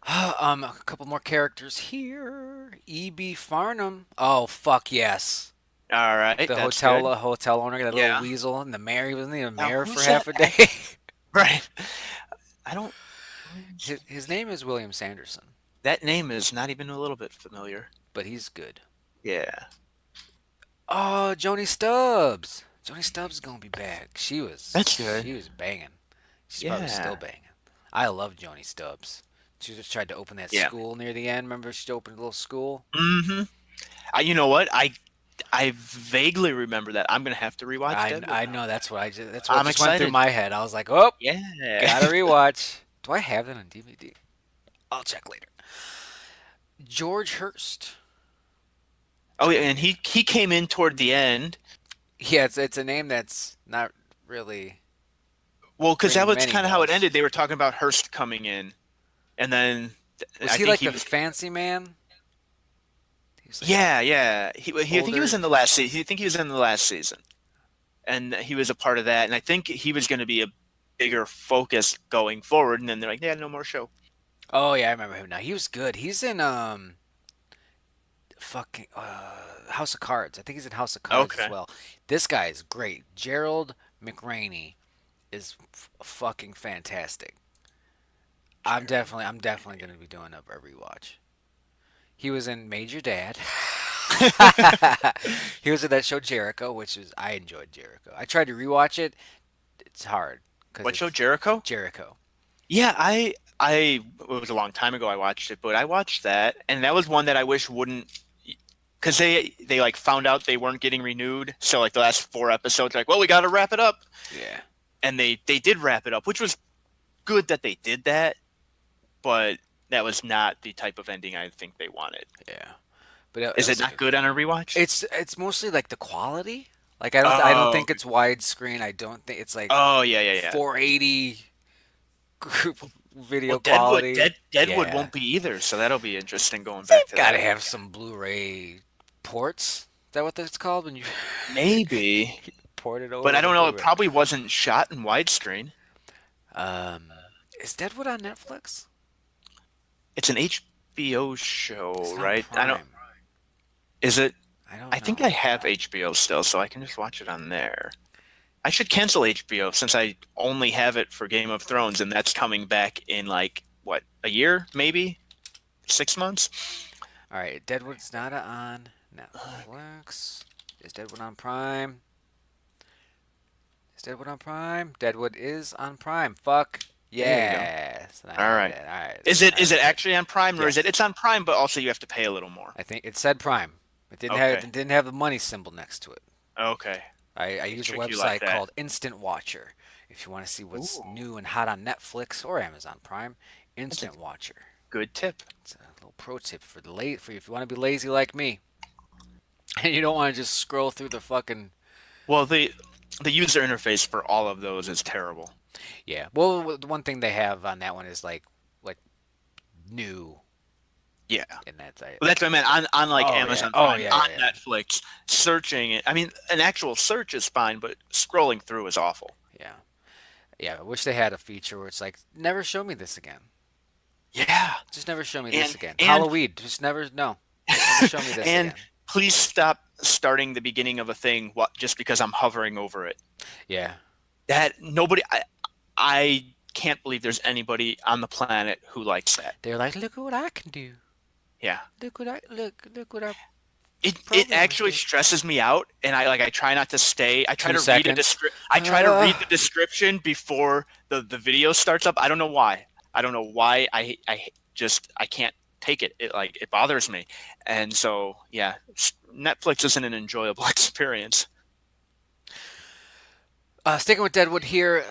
A couple more characters here. E.B. Farnham. Oh fuck yes. All right, The that's good. hotel owner, that little Yeah. weasel, and the mayor. He wasn't even a Now mayor for who's half that? a day. Right. I don't. His name is William Sanderson, That name is not even a little bit familiar. but he's good. Yeah. Oh, Joni Stubbs. Joni Stubbs is gonna be back. That's good. She was banging. She's probably still Yeah. banging. I love Joni Stubbs. She just tried to open that Yeah. school near the end. Remember, she opened a little school. Mm-hmm. You know what? I vaguely remember that. I'm gonna have to rewatch Deadwood I now. know that's what I'm just went through excited. my head. I was like, oh, Yeah. gotta rewatch. Do I have that on DVD? I'll check later. George Hurst. Oh yeah, and he came in toward the end. Yeah, it's a name that's not really Well, because that ringing was many kind of how it bells. ended. They were talking about Hurst coming in, and then Was I he think like he the was. fancy man? He was like Yeah, yeah. I think he was older. in the last season. I think he was in the last season, and he was a part of that. And I think he was going to be a bigger focus going forward. And then they're like, yeah, no more show. Oh yeah, I remember him now. He was good. He's in fucking House of Cards. I think he's in House of Cards as Okay. well. This guy is great. Gerald McRaney is fucking fantastic. I'm definitely gonna be doing a rewatch. He was in Major Dad. He was in that show Jericho, which is I enjoyed Jericho. I tried to rewatch it. It's hard because What show, it's Jericho? Jericho. Yeah, I it was a long time ago I watched it, but I watched that, and that was one that I wish wouldn't, because they like found out they weren't getting renewed. So like the last four episodes, like, well, we got to wrap it up, Yeah, and they did wrap it up, which was good that they did that, but that was not the type of ending I think they wanted. yeah. But it Is it was not good on a rewatch? it's mostly like the quality. Like I don't Oh, think it's widescreen. I don't think it's like oh yeah, yeah, yeah. 480 Well, video quality. Deadwood Yeah, won't be either, so that'll be interesting going back they've to got to that. have some Blu-ray ports. Is that what that's called when you Maybe, port it but over I to don't know. It Blu-ray? probably wasn't shot in widescreen. Um, is Deadwood on Netflix? It's an HBO show, It's not right? I don't. Prime. Is it? I don't I think I know. have HBO still, so I can just watch it on there. I should cancel HBO since I only have it for Game of Thrones, and that's coming back in like what, a year, maybe 6 months. All right, Deadwood's not on Netflix. Is Deadwood on Prime? Is Deadwood on Prime? Deadwood is on Prime. Fuck There you go. yes. All All right. right, all Is right, it good. actually on Prime, or is it? Yes, It's on Prime, but also you have to pay a little more. I think it said Prime. Okay. It didn't have the money symbol next to it. Okay. I They use a trick you like website that. called Instant Watcher. If you want to see what's Ooh, new and hot on Netflix or Amazon Prime, that's a Instant Watcher. good tip. It's a little pro tip for the late for you if you want to be lazy like me and you don't want to just scroll through the fucking Well, the user interface for all of those is terrible. yeah. Well, the one thing they have on that one is like new, Yeah. and that's I. Well, that's what I meant on like Oh yeah. Amazon Oh Prime, yeah. on Yeah. Yeah. Netflix, searching it. I mean, an actual search is fine, but scrolling through is awful. Yeah. Yeah. I wish they had a feature where it's like, never show me this again. Yeah. Just never show me this And again. and Halloween. Just never. No. Never show me this and again. please stop starting the beginning of a thing just because I'm hovering over it. Yeah. That I can't believe there's anybody on the planet who likes that. They're like, look at what I can do. Yeah. Look what our It programmers actually did. stresses me out, and I try not to stay. I try Two to read seconds. I try to read the description before the video starts up. I don't know why. I don't know why I can't take it. It bothers me. And so yeah, Netflix isn't an enjoyable experience. Sticking with Deadwood here,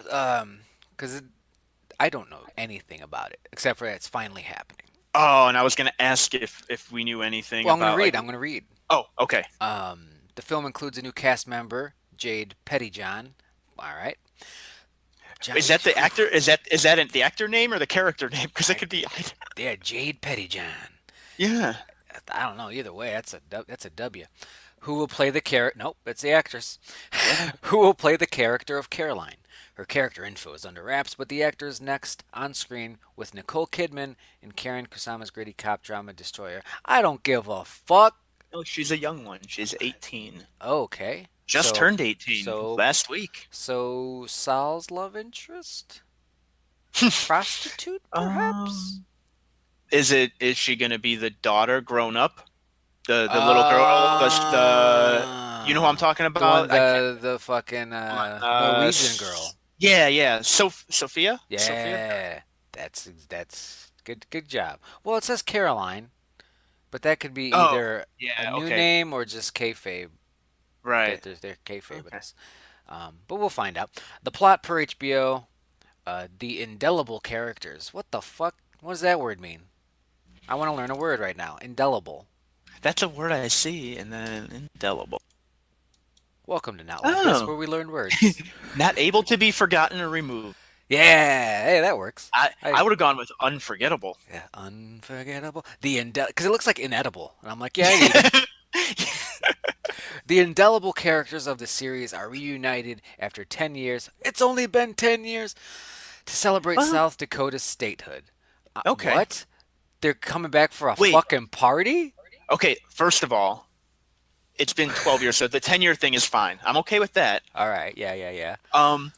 because I don't know anything about it except for that it's finally happening. Oh, and I was gonna ask if we knew anything Well, I'm gonna about read. like. I'm gonna read. Oh, okay. The film includes a new cast member, Jade Pettyjohn. All right, Is Johnny. that the actor? Is that the actor name or the character name? Because it I, could be. yeah, Jade Pettyjohn. Yeah. I don't know. Either way, that's a W. Who will play the character? Nope, it's the actress. Yeah. Who will play the character of Caroline? Her character info is under wraps, but the actor is next on screen with Nicole Kidman in Karen Kusama's gritty cop drama Destroyer. I don't give a fuck. No, she's a young one. She's 18. Okay, Just turned 18 so last week. so Sal's love interest, prostitute perhaps. Um, is she gonna be the daughter grown up? The little girl, you know who I'm Ah, talking the one about? I can't. the fucking Uh, Norwegian girl. yeah, yeah. Sophia? Sophia? Yeah, that's good job. Well, it says Caroline, but that could be Oh, either a yeah. new Okay. name or just kayfabe. Right. They're kayfabe with Okay. this. But we'll find out. The plot per HBO, the indelible characters. What the fuck? What does that word mean? I want to learn a word right now. Indelible. That's a word I see, and then indelible. Welcome to Not Like Us, Oh, where we learn words. not able to be forgotten or removed. Yeah, hey, that works. I would have gone with unforgettable. Yeah, unforgettable. Because it looks like inedible, and I'm like, yeah, I'd eat them. The indelible characters of the series are reunited after 10 years. It's only been 10 years to celebrate Well, South Dakota's statehood. okay. What? They're coming back for a Wait. fucking party? Okay. First of all, it's been 12 years, so the 10-year thing is fine. I'm okay with that. All right, yeah, yeah, yeah. Um,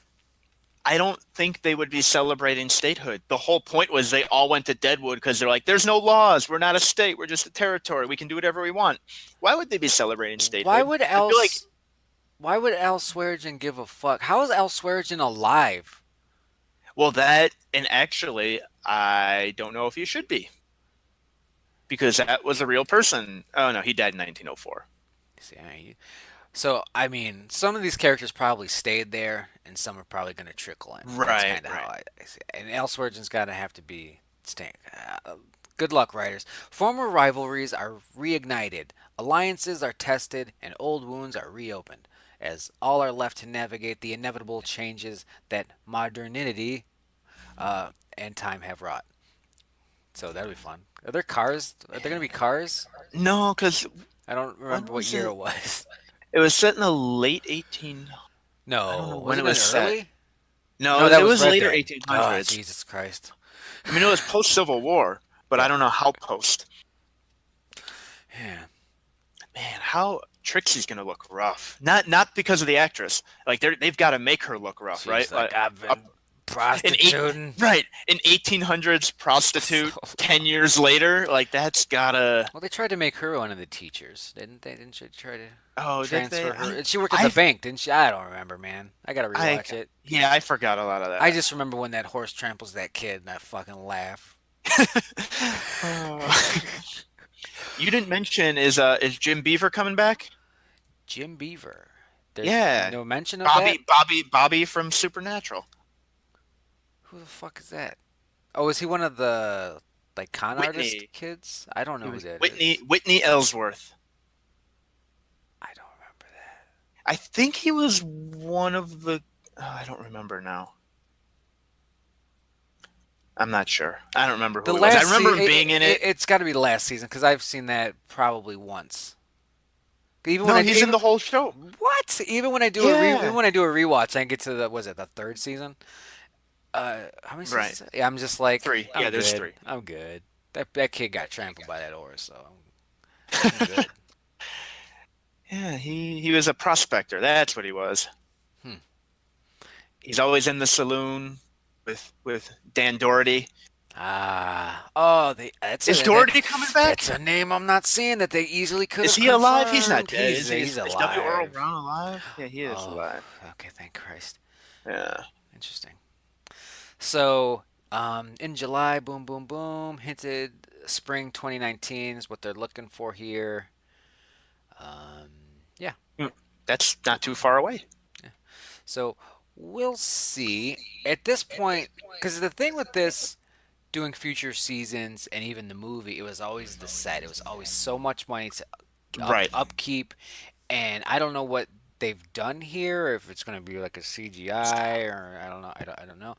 I don't think they would be celebrating statehood. The whole point was they all went to Deadwood because they're like, there's no laws. We're not a state. We're just a territory. We can do whatever we want. Why would they be celebrating Why statehood? would I feel like, else? Why would Al Swearingen give a fuck? How is Al Swearingen alive? well, that, and actually, I don't know if you should be because that was a real person. Oh, no, he died in 1904. See, so I mean, some of these characters probably stayed there, and some are probably going to trickle in. That's Right, kind of how right. I see it. And Al Swearingen's got to have to be staying. Good luck, writers. Former rivalries are reignited, alliances are tested, and old wounds are reopened, as all are left to navigate the inevitable changes that modernity and time have wrought. So that'll be fun. Are there cars? Are there going to be cars? No, because I don't when remember what was year it? it was. It was set in the late 18. I don't know No, when it wasn't it was set. early? No, No, that it was was Red later Dead. Oh, 1800s. Jesus Christ. I mean, it was post Civil War, but I Yeah. don't know how post. Yeah. Man, how Trixie's gonna look rough. Not because of the actress. Like they've got to make her look rough, right? She's like, I've Up been in eight, prostituting. right in 1800s prostitute. So, 10 years later, like that's gotta. well, they tried to make her one of the teachers, didn't they? Didn't she try to Oh, did they? transfer her? And she worked at the I, bank, didn't she? I don't remember, man. I gotta I, rewatch it. yeah, I forgot a lot of I that. just remember when that horse tramples that kid, and I fucking laugh. Oh. You didn't mention is Jim Beaver coming back? Jim Beaver. There's Yeah, no mention of that. Bobby from Supernatural. Who the fuck is that? Oh, is he one of the like con artist Whitney. kids? I don't He know who was that Whitney is. Whitney Ellsworth. I don't remember that. I think he was one of the. Oh, I don't remember now. I'm not sure. I don't remember The who he was. I last remember season, him being in it. it's got to be the last season because I've seen that probably once. Even when No, I he's in even the whole show. what? Even when I do even Yeah. when I do a rewatch, I get to the was it the third season? How many Right. seasons? Yeah, I'm just like Three. I'm Yeah, there's good. three. I'm good. That kid got trampled by that horse, so I'm good. Yeah, he was a prospector. That's what he was. Hmm. He's always in the saloon with Dan Doherty. Oh, that's Is a Doherty coming back? that's a name I'm not seeing that they easily could Is have he alive? He's not confirmed. dead, is he? He's Is W. Earl alive. Brown alive? Yeah, he is Oh, alive. okay, thank Christ. Yeah. Interesting. So, in July, boom, boom, boom, hinted spring 2019 is what they're looking for here. Um, yeah, Mm, that's not too far away. yeah. So we'll see. At this point, because the thing with this doing future seasons and even the movie, it was always the set. It was always so much money to Right. upkeep, and I don't know what they've done here. If it's going to be like a CGI or I don't know. I don't know.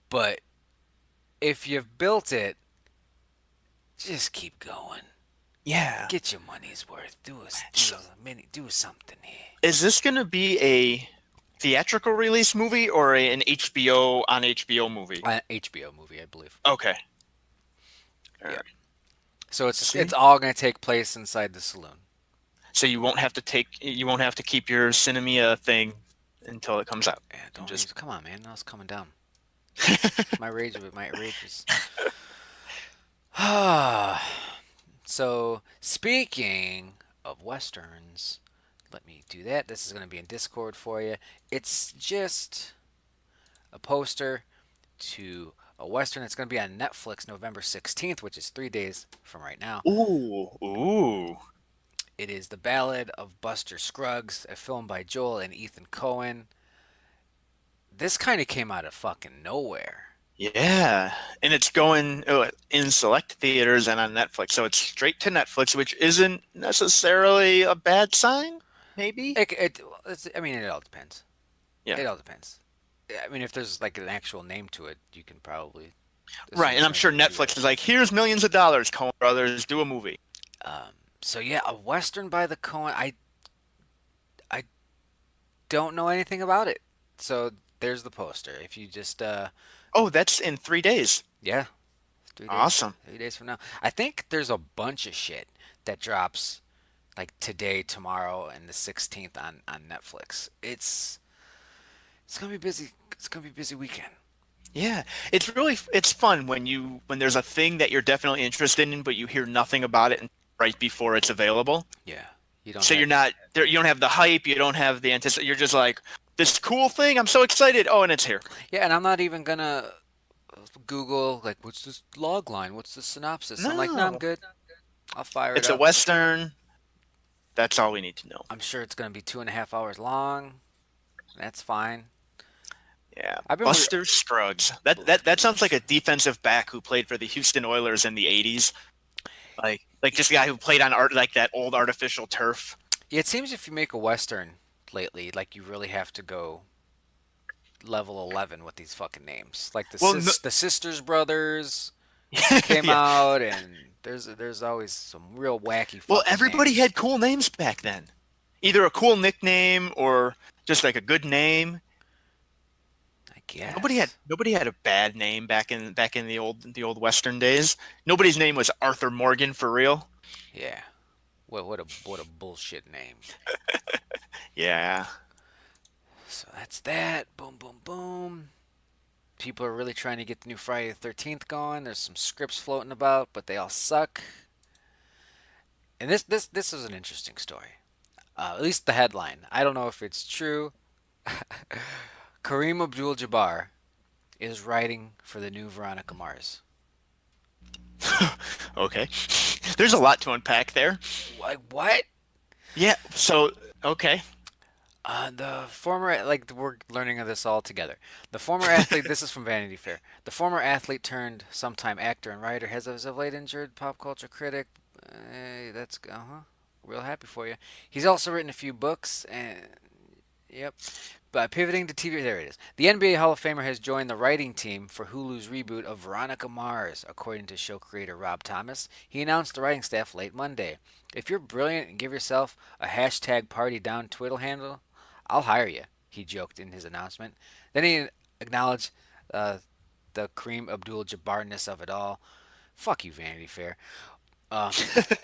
But if you've built it, just keep going. Yeah. Get your money's worth. Do something here. Is this going to be a theatrical release movie or an HBO on HBO movie? HBO movie, I believe. Okay. All Yeah. right. So See? it's all going to take place inside the saloon. So you won't have to keep your Sinemia thing until it comes out. Yeah, You don't just even, come on, man. Now it's coming down. My rage of it. My rage is. So speaking of westerns, let me do that. This is going to be in Discord for you. It's just a poster to a western. It's going to be on Netflix November 16th, which is 3 days from right now. ooh. It is The Ballad of Buster Scruggs, a film by Joel and Ethan Coen. This kind of came out of fucking nowhere. Yeah, and it's going in select theaters and on Netflix, so it's straight to Netflix, which isn't necessarily a bad sign, maybe. I mean, it all depends. Yeah, It all depends. I mean, if there's like an actual name to it, you can probably right. assume And it's I'm going to sure be good. Netflix is like, here's millions of dollars, Coen Brothers, do a movie. So yeah, a western by the Coen. I don't know anything about it. So there's the poster. If you just Oh, that's in 3 days. yeah, 3 days, Awesome. 3 days from now. I think there's a bunch of shit that drops like today, tomorrow, and the 16th on Netflix. It's gonna be busy. It's gonna be a busy weekend. Yeah, it's fun when there's a thing that you're definitely interested in, but you hear nothing about it right before it's available. Yeah, you don't So have. you're not there, you don't have the hype, you don't have the anticipation. You're just like, this cool thing, I'm so excited. Oh, and it's here. Yeah, and I'm not even gonna Google like what's this log line, what's the synopsis. I'm like, no, I'm No, good. I'll fire it it's a up. Western. That's all we need to know. I'm sure it's gonna be 2.5 hours long. That's fine. Yeah, I've been re- Buster Scruggs. That sounds like a defensive back who played for the Houston Oilers in the '80s. Like just a guy who played on art like that old artificial turf. Yeah, it seems if you make a western lately, like you really have to go level 11 with these fucking names. Like Well, no, the Sisters Brothers came yeah. out, and there's always some real wacky Well, fucking everybody names. had cool names back then. Either a cool nickname or just like a good name. I guess. Nobody had a bad name back in the old Western days. Nobody's name was Arthur Morgan for real. Yeah. What a bullshit name. Yeah. So that's that. Boom boom boom. People are really trying to get the new Friday the 13th going. There's some scripts floating about, but they all suck. And this is an interesting story. At least the headline. I don't know if it's true. Kareem Abdul-Jabbar is writing for the new Veronica Mars. Okay. There's a lot to unpack there. What? Yeah. So okay. The former, like we're learning of this all together. The former athlete. This is from Vanity Fair. The former athlete turned sometime actor and writer has as of late injured pop culture critic. That's real happy for you. He's also written a few books and yep. But pivoting to TV, there it is. The NBA Hall of Famer has joined the writing team for Hulu's reboot of Veronica Mars, according to show creator Rob Thomas. He announced the writing staff late Monday. If you're brilliant and give yourself a hashtag party down twiddle handle, I'll hire you, he joked in his announcement. Then he acknowledged uh, the Kareem Abdul Jabbarness of it all. Fuck you, Vanity Fair. Um,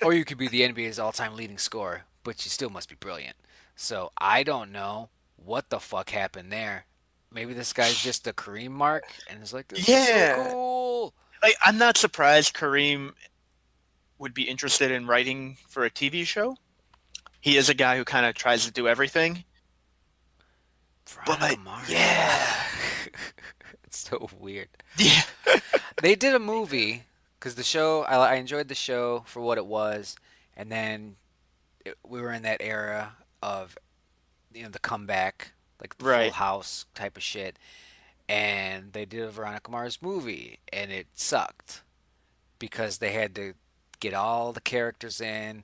or you could be the NBA's all time leading scorer, but you still must be brilliant. So I don't know what the fuck happened there. Maybe this guy's just a Kareem mark and is like, this is so Yeah. cool. Like I'm not surprised Kareem would be interested in writing for a TV show. He is a guy who kind of tries to do everything. Veronica But Mars. yeah. It's so weird. Yeah. They did a movie because the show, I enjoyed the show for what it was. And then we were in that era of, the comeback, like the Full Right. House type of shit. And they did a Veronica Mars movie, and it sucked because they had to get all the characters in,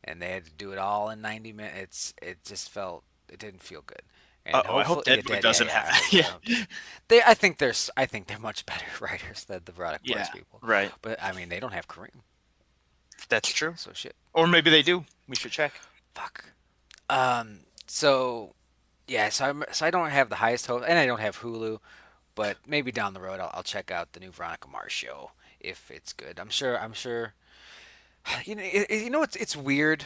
and they had to do it all in 90 minutes. It just felt it didn't feel good. And Uh-oh, I hope hopefully, yeah, Deadwood doesn't yeah, have I hope that. so. I hope Yeah. I think they're much better writers than the Veronica Mars Yeah. people. Right. But I mean, they don't have Kareem, That's true. so shit. Or maybe they do. We should check. Fuck. So yeah, so I don't have the highest hope, and I don't have Hulu. But maybe down the road, I'll check out the new Veronica Mars show if it's good. I'm sure. I'm sure. It's weird.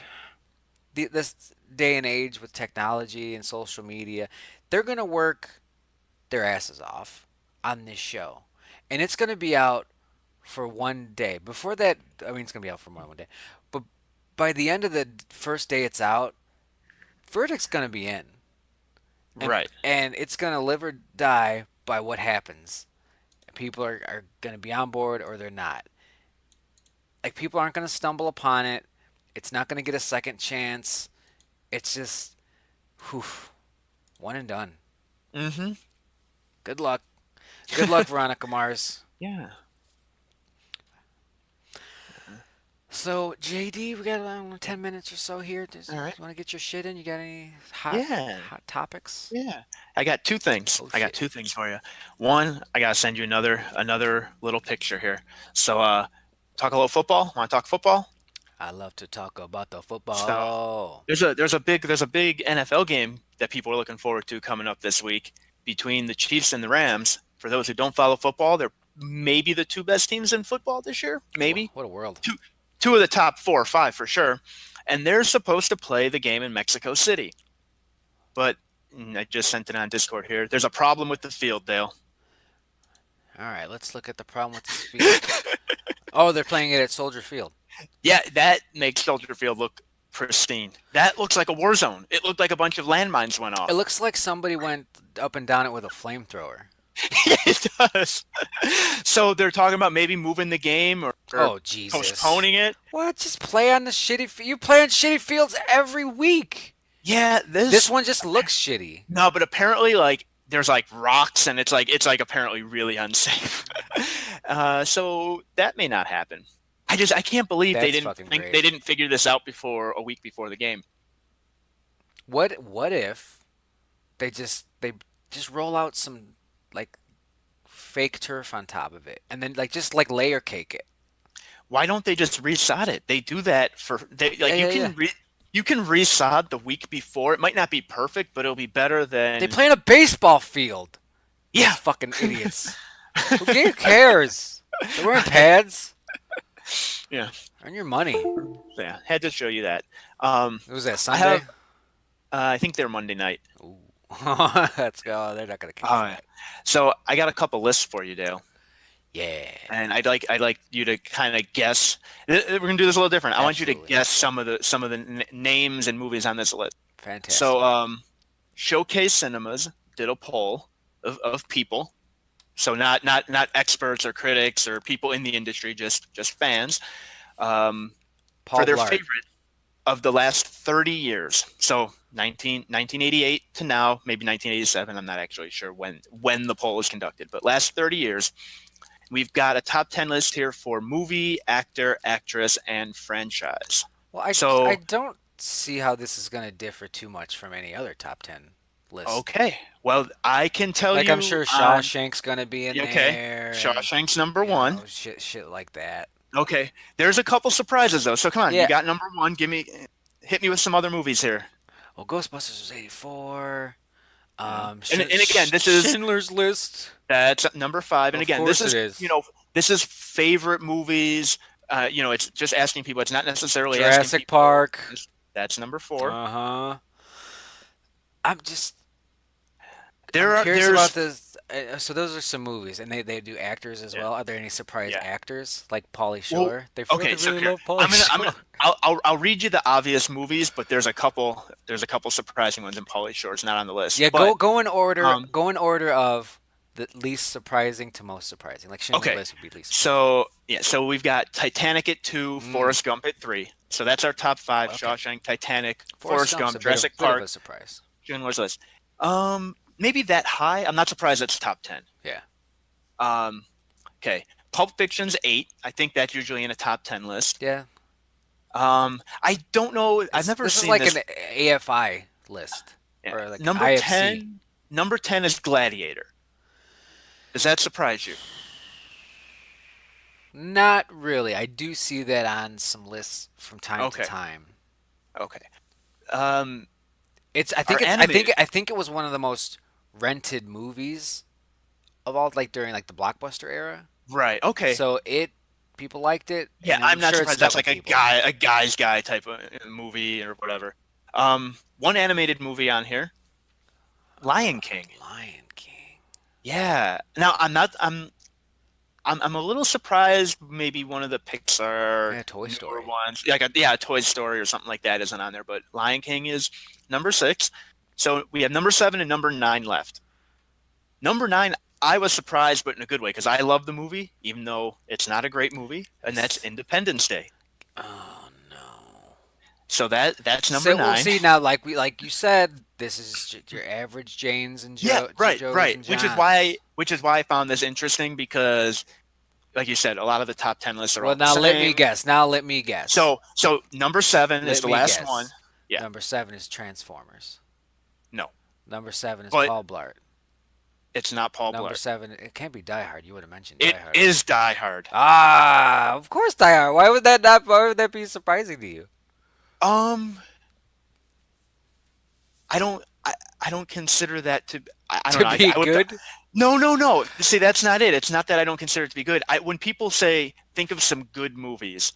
This day and age with technology and social media, they're gonna work their asses off on this show, and it's gonna be out for one day. Before that, I mean, it's gonna be out for more than one day. But by the end of the first day it's out, verdict's gonna be in, and Right. it's gonna live or die by what happens. People are going to be on board or they're not. Like, people aren't going to stumble upon it. It's not going to get a second chance. It's just, whew, one and done. Mm-hmm. Good luck. Good luck, Veronica Mars. Yeah. So, JD, we got around 10 minutes or so here. All right. You want to get your shit in? You got any Yeah. hot topics? Yeah. I got two things. Oh I got shit. two things for you. One, I gotta send you another little picture here. So talk a little football. Want to talk football? I love to talk about the So football. there's a big NFL game that people are looking forward to coming up this week between the Chiefs and the Rams. For those who don't follow football, they're maybe the two best teams in football this year. Maybe What a world. two of the top 4 or 5 for sure. And they're supposed to play the game in Mexico City. But I just sent it on Discord here. There's a problem with the field, Dale. All right, let's look at the problem with this field. Oh, they're playing it at Soldier Field. Yeah, that makes Soldier Field look pristine. That looks like a war zone. It looked like a bunch of landmines went It off. looks like somebody went up and down it with a flamethrower. It does. So they're talking about maybe moving the game or Oh, Jesus. postponing it. What? Just play on the You play on shitty fields every week. Yeah, This this one just looks shitty. no, but apparently like there's like rocks and it's like apparently really unsafe. So that may not happen. I can't believe That's fucking they great. didn't figure this out before a week before the game. What if they just roll out some like fake turf on top of it and then just like layer cake it. Why don't they just resod it? They do that for they Yeah, like yeah, yeah. you can resod the week before. It might not be perfect, but it'll be better They than play in a baseball field. Those yeah. fucking idiots. Who cares? They're wearing pads. Yeah. Earn your money. Yeah, had to show you that. What was that I Sunday? have I think they're Monday night. Ooh. Let's go. They're not gonna cancel Uh, that. so I got a couple lists for you, Dale, Yeah, and I'd like you to kind of guess. We're gonna do this a little different. I want you to absolutely. guess some of the names and movies on this list. So, Fantastic. Showcase Cinemas did a poll of people, so not experts or critics or people in the industry, just fans, for Paul their Blart. favorite of the last 30 years. So 1988 to now, maybe 1987. I'm not actually sure when the poll was conducted, but last 30 years, we've got a top 10 list here for movie, actor, actress, and franchise. Well, I So, don't see how this is gonna differ too much from any other top 10 list. okay. Well, I can tell Like I'm you sure on, Shawshank's gonna be in okay, there, and Shawshank's number one. shit like that. Okay. There's a couple surprises though. So come on, you Yeah. got number one. Hit me with some other movies here. Well, Ghostbusters was 84. Yeah. And again, Schindler's List. that's number five. And Of again, this course it is, is. this is favorite movies. It's just asking people. It's not necessarily asking Jurassic people. Park. That's number four. Uh-huh. I'm just I'm There are, curious about there's, this. So those are some movies, and they do actors as yeah, well. Are there any surprise yeah. actors like Pauly Well, Shore? They okay. fucking So really here, love Pauly I'm gonna, Shore. I'll read you the obvious movies, but there's a couple surprising ones in Pauly Shore. It's not on the list, Yeah, but go in order. um, Go in order of the least surprising to most surprising. Like Schindler's okay. List would be least surprising. So yeah, so we've got Titanic at 2, Mm, Forrest Gump at 3. So that's our top five: okay. Shawshank, Titanic, Forrest Forrest Gump's Gump, a Jurassic bit of Park, a surprise. Schindler's List. Maybe that high. I'm not surprised it's top 10. Yeah. Um, okay, Pulp Fiction's 8. I think that's usually in a top 10 list. Yeah. I don't know. I've It's never this is seen like this. an AFI list Yeah. or like Number IFC. 10. Number 10 is Gladiator. Does that surprise you? Not really. I do see that on some lists from time to Okay. time. Okay. Um, our animated. I think it was one of the most rented movies of all, like during like the blockbuster era. Right. Okay. So people liked it, Yeah, and I'm I'm not sure it surprised. stuck That's with like people. a guy's guy type of movie or whatever. One animated movie on here, Lion King. Lion King. Yeah. Now I'm not. I'm a little surprised. Maybe one of the Pixar Yeah, Toy newer Story. ones, like a Toy Story or something like that, isn't on there. But Lion King is number 6. So we have number 7 and number 9 left. Number 9, I was surprised, but in a good way, because I love the movie, even though it's not a great movie, and that's It's Independence Day. oh no. So that's number So we'll nine. see now. Like you said, this is your average Janes and Yeah, right, Joes right. and Which is why Johns. I found this interesting because, like you said, a lot of the top 10 lists are Well, all the now let me same. guess. Now let me guess. So number seven is Let the me last one. guess. Yeah, Number seven is Transformers. no, Number seven is but Paul Blart. it's not Paul Number Blart. seven, it can't be Die Hard. You would have mentioned Die It Hard. is Die Hard. Ah, of course Die Hard. Why would that not? Why would that be surprising to you? Um, I don't consider that to. I don't To know. be I would. good? No, no, no. See, that's not it. It's not that I don't consider it to be good. When people say think of some good movies,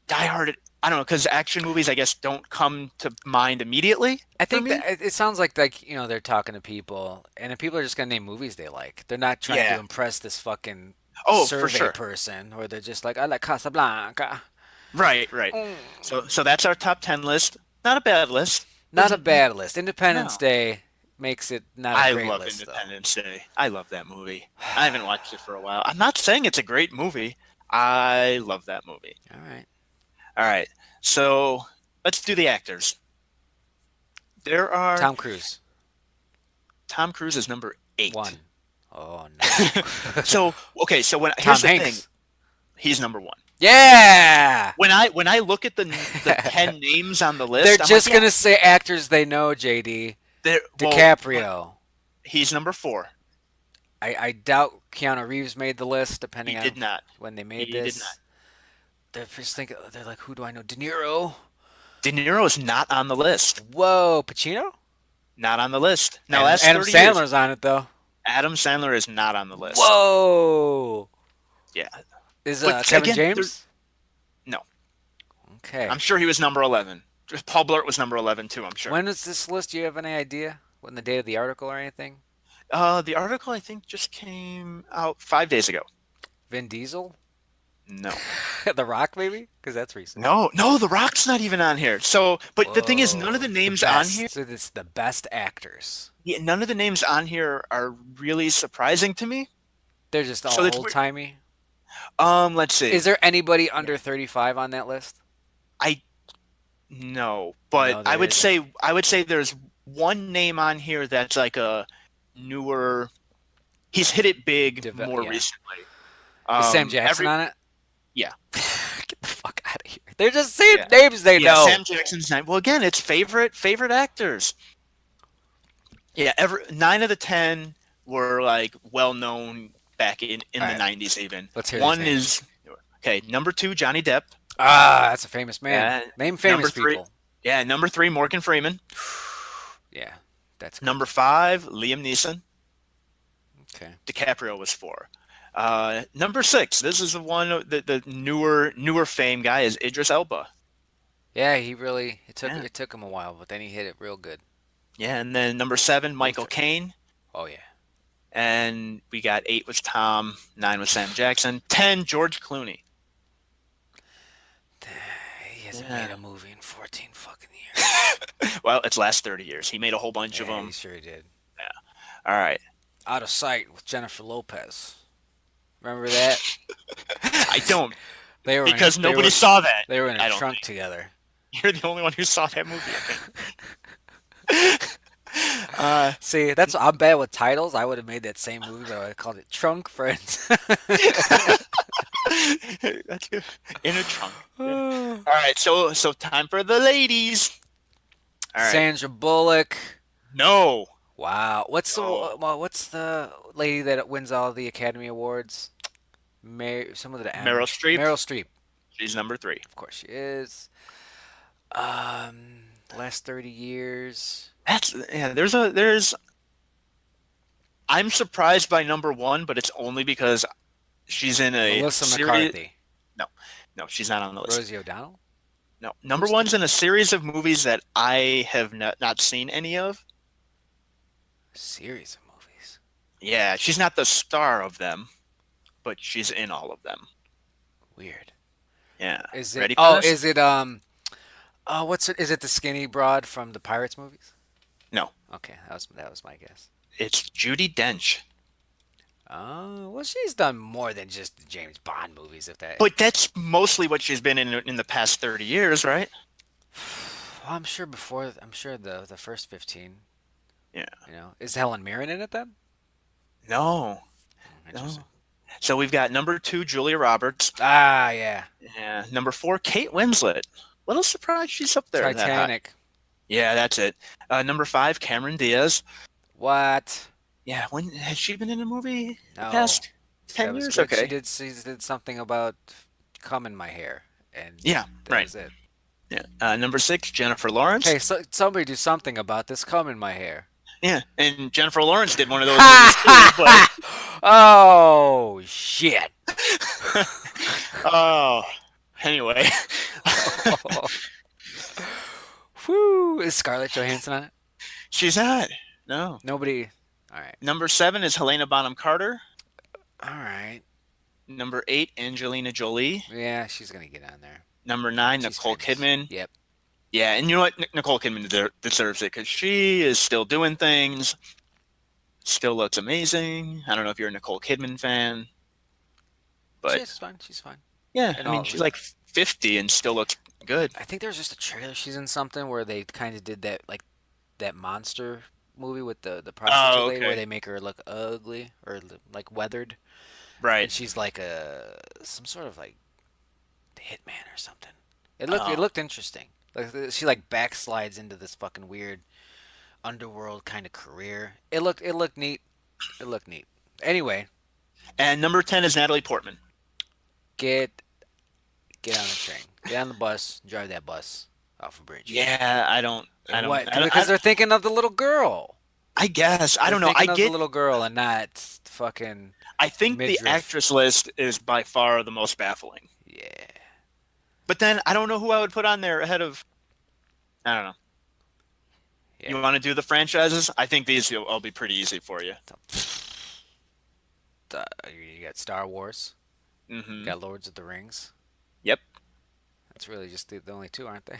Die Hard. I don't know because action movies, I guess, don't come to mind immediately I for think that me. it sounds like they're talking to people, and then people are just gonna name movies they like. They're not trying to Yeah. impress this fucking Oh, for survey sure. person, or they're just like, I like Casablanca. Right, right. Mm. So that's our top 10 list. Not a bad list. Not a Doesn't bad list. Independence no. Day makes it not a I great love list though. Independence Day. I love that movie. I haven't watched it for a while. I'm not saying it's a great movie. I love that movie. All right, All right. So let's do the actors. There are Tom Cruise, Tom Cruise is number eight. one. Oh no. So okay, so here's Tom the thing. Hanks. He's number one. Yeah. When I look at the 10 names on the They're list, I'm like, just yeah, gonna say actors they know. JD there. Well, but DiCaprio. he's number four. I doubt Keanu Reeves made the list, He depending did on not. when they made He did not. this. They're just thinking. They're like, who do I know? De Niro. De Niro is not on the list. Whoa, Pacino. Not on the list. Now that's Adam 30 years. Sandler's on it though. Adam Sandler is not on the list. Whoa. Yeah. Is But Kevin again, James? no. I'm Okay. sure he was number 11. Paul Blart was number 11 too, I'm sure. When is this list? Do you have any idea? When the date of the article or anything? The article I think just came out 5 days ago. Vin Diesel? No. The Rock, maybe? Because that's recent. No, no, The Rock's not even on here. So, but the thing is, none of the Whoa. The names on here, best. So it's the best actors. yeah, none of the names on here are really surprising to me. They're just So all it's old weird. timey. Let's see. Is there anybody under 35 on that list? I no, but No, there isn't. I would say there's one name on here that's like a newer. He's hit it big more Yeah. recently. Is Sam Jackson Every on it? yeah, Get the fuck out of here. They're just saying yeah, names they yeah. know. Sam Jackson's name. Well, again, it's favorite actors. Yeah, every 9 of the 10 were like well known back in All the right, '90s. Even let's hear these one names. is okay. Number two, Johnny Depp. Ah, that's a famous man. Yeah, Name number famous three. people. Yeah, number three, Morgan Freeman. Yeah, that's good. Number five, Liam Neeson. Okay. DiCaprio was four. Number six, this is the one the newer fame guy is Idris Elba. Yeah, he really Yeah, it took him a while, but then he hit it real good. yeah, and then number seven, Michael Luther. Caine, Oh yeah. and we got eight was Tom, nine was Sam Jackson, 10 George Clooney. He hasn't Yeah. made a movie in 14 fucking years. Well, it's last 30 years. He made a whole bunch of Yeah, he them. sure did. Yeah. All right. Out of Sight with Jennifer Lopez. Remember that? I don't They were in because nobody saw that. they were in a I don't trunk think together. you're the only one who saw that movie. I think. uh, See, that's I'm bad with titles. I would have made that same movie, but I would have called it Trunk Friends. that's good. In a trunk. Yeah. All right. So time for the ladies. All right. Sandra Bullock. No. Wow. No. What's the lady that wins all the Academy Awards? Some of the M. Meryl Streep. Meryl Streep. She's number three. Of course she is. Last 30 years. That's yeah. There's. I'm surprised by number one, but it's only because she's in a Melissa series. McCarthy. No, no, she's not on the list. Rosie O'Donnell. No, number Who's the one's in a series of movies that I have not seen any of. series of movies? Yeah, she's not the star of them, but she's in all of them. Weird. Yeah. Is it? Ready for Oh, this? is it? What's it? Is it the skinny broad from the Pirates movies? No, Okay, that was my guess. it's Judy Dench. Oh, well, she's done more than just the James Bond movies. If that, But that's mostly what she's been in the past 30 years, right? Well, I'm sure before. I'm sure the first 15. Yeah. Is Helen Mirren in it then? No, Interesting. no. So we've got number two, Julia Roberts. Ah, yeah. Yeah. Number four, Kate Winslet. Little surprised she's up there that high. Titanic. Yeah, that's it. Number five, Cameron Diaz. What? Yeah, when has she been in a movie the No. past 10 That was years? good. Okay. She did something about cum in my hair, and Yeah, that right. was it. Yeah. Number six, Jennifer Lawrence. Hey, somebody do something about this cum in my hair. Yeah, and Jennifer Lawrence did one of those movies too, but Ha! Oh shit! oh, anyway. Whew! Is Scarlett Johansson on it? She's not. No. Nobody. All right. Number seven is Helena Bonham Carter. All right. Number eight, Angelina Jolie. Yeah, she's gonna get on there. Number nine, She's Nicole famous. Kidman. Yep. Yeah, and you know what? Nicole Kidman deserves it because she is still doing things, still looks amazing. I don't know if you're a Nicole Kidman fan, but She's fine. She's fine. yeah, And I mean, all. she's like 50 and still looks good. I think there was just a trailer. She's in something where they kind of did that like that monster movie with the prostitute Oh, lady where okay. they make her look ugly or like weathered, and Right. she's like a some sort of like hitman or something. It Oh. looked interesting. Like she like backslides into this fucking weird underworld kind of career. It looked neat. It looked neat. Anyway, And number 10 is Natalie Portman. get get on the train, get on the bus, drive that bus off a bridge. Yeah, I don't, What? Because they're thinking of the little girl. I guess. I They're don't know. I thinking of the get, little girl and not fucking I think the midriff. actress list is by far the most baffling. Yeah. But then I don't know who I would put on there ahead of, I don't know. Yeah. You want to do the franchises? I think these will all be pretty easy for you. You got Star Wars. You Hmm. got Lords of the Rings. Yep. That's really just the only two, aren't they?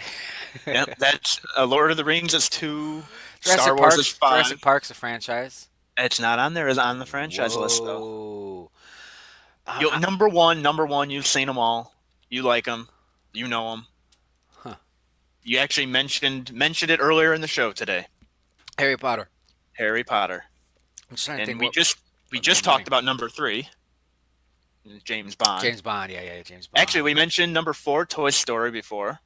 Yep. That's Lord of the Rings is two. Star Wars is Jurassic five. Park's a franchise. It's not on there. It's on the franchise list though. Whoa. Yo, I, number one. You've seen them all. You like them. You know them. huh. You actually mentioned it earlier in the show today. Harry Potter. Harry Potter. I'm just trying to And think we what just number talked name. about number three, James Bond. James Bond. Yeah, yeah, James Actually, Bond. we mentioned number four, Toy Story before.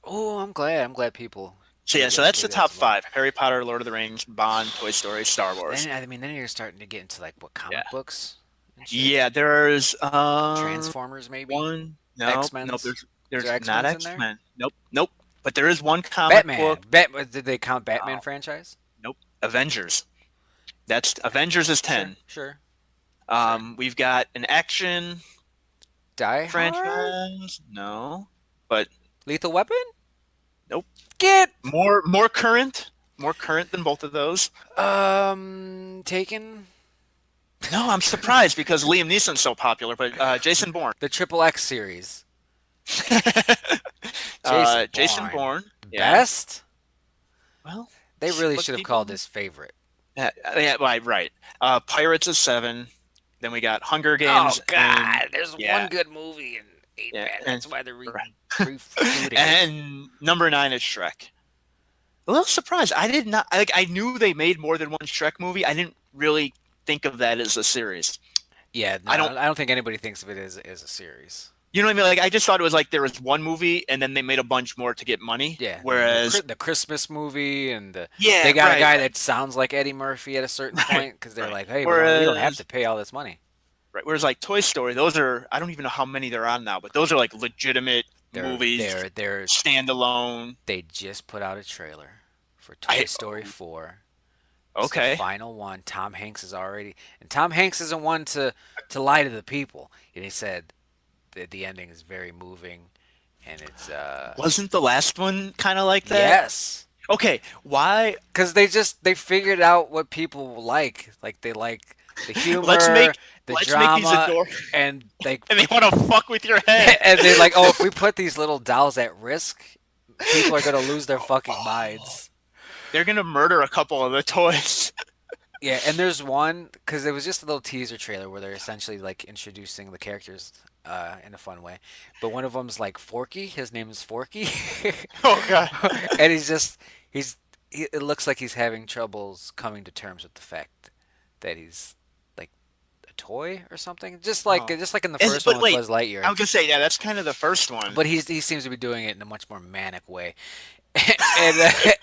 Oh, I'm glad. I'm glad people So yeah, so that's the gave that top some love. five: Harry Potter, Lord of the Rings, Bond, Toy Story, Star Wars. Then I mean, then you're starting to get into like what Yeah, comic books and shit. yeah. There's Transformers, maybe. one. No, X nope. Men's. Is there There's X not Men's in X there? Men. Nope, nope. But there is one comic Batman. book. Did they count Batman Oh, franchise? nope. Avengers. That's Avengers is Sure, 10. sure, sure. We've got an action Die Hard. franchise. No, but Lethal Weapon. nope. Get More current than both of those. Taken. No, I'm surprised because Liam Neeson's so popular, but Jason Bourne. The Triple X series. Jason Jason Bourne. Bourne. Yeah. Best. Well, They really but should have called people. this favorite. Yeah, right. Pirates is 7. Then we got Hunger Oh Games, and God, there's one yeah, good movie and eight yeah, bad. and That's why they're right. rebooting it. And number 9 is Shrek. A little surprised. I did not like. I knew they made more than one Shrek movie. I didn't really think of that as a series. Yeah, no, I don't. I don't think anybody thinks of it as a series. You know what I mean? Like I just thought it was like there was one movie and then they made a bunch more to get money. Yeah, Whereas, the Christmas movie and they yeah, got a right, guy right, that sounds like Eddie Murphy at a certain right, point because they're right. like, hey, we don't have Whereas, to pay all this money. right, whereas like Toy Story, those are I don't even know how many they're on now, but those are like legitimate movies, They're standalone. they just put out a trailer for Toy I Story 4. It's the okay. final one. Tom Hanks is already and Tom Hanks isn't one to lie to the people. And he said that the ending is very moving and it's Wasn't the last one kind of like that? yes. Okay, why? Because they figured out what people like they like the Let's humor, make the let's make these drama, adorable, and they and they want to fuck with your head. and they're like, oh, if we put these little dolls at risk, people are gonna lose their fucking Oh, minds. they're gonna murder a couple of the toys. Yeah, and there's one because it was just a little teaser trailer where they're essentially like introducing the characters in a fun way. But one of them's like Forky. His name is Forky, Oh god. and he's it looks like he's having troubles coming to terms with the fact that he's like a toy or something. Oh. Just like in the Is first one but with wait, Buzz I Lightyear. was gonna say, yeah, that's kind of the first one. But he seems to be doing it in a much more manic way, and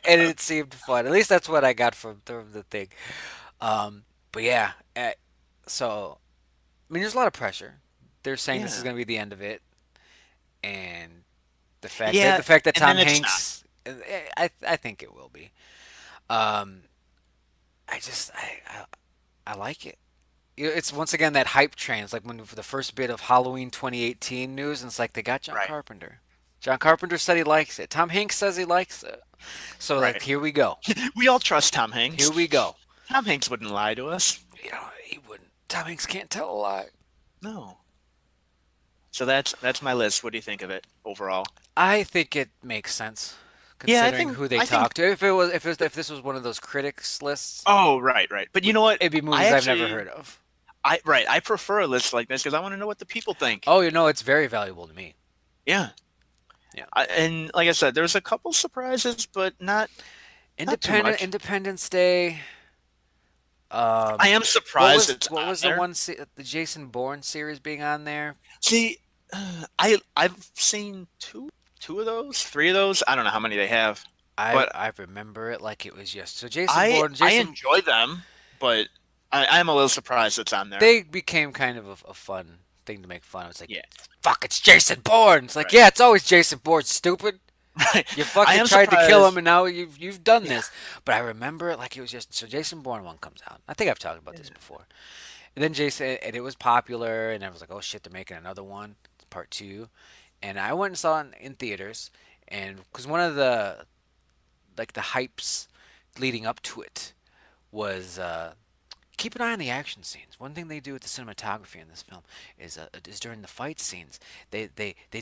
and it seemed fun. At least that's what I got from the thing. But yeah, so I mean, there's a lot of pressure. They're saying this is Yeah. going to be the end of it, and Yeah, the fact that and then Tom it's not. Hanks, I think it will be. Um, I just I like it. It's once again that hype train. It's like when for the first bit of Halloween 2018 news, and it's like they got John Right. Carpenter. John Carpenter said he likes it. Tom Hanks says he likes it. So like Right. here we go. We all trust Tom Here Hanks. we go. Tom Hanks wouldn't lie to us. He wouldn't. Tom Hanks can't tell a lie. No. So that's my list. What do you think of it overall? I think it makes sense Yeah, considering who they I think talked to. If this was one of those critics lists, oh, right, right. But you know what? it'd be I movies I've never actually heard of. I prefer a list like this because I want to know what the people think. Oh, it's very valuable to me. Yeah. Yeah. And like I said, there's a couple surprises, but not too much. Independence Day. I am surprised it's What on was there. the Jason Bourne series being on there? See, I've seen two of those, three of those. I don't know how many they have, but I remember it like it was just so I enjoy them, but I am a little surprised it's on there. they became kind of a fun thing to make fun of. It's like Yeah, fuck, it's Jason Bourne. It's like right, yeah, it's always Jason Bourne, stupid. right. You I fucking am tried to kill him, surprised. and now you've done Yeah, this. But I remember it like it was just so. Jason Bourne one comes out. I think I've talked about this before. And then Jason, and it was popular, and I was like, oh shit, they're making another one, part two. And I went and saw it in theaters, and because one of the the hypes leading up to it was keep an eye on the action scenes. One thing they do with the cinematography in this film is during the fight scenes, they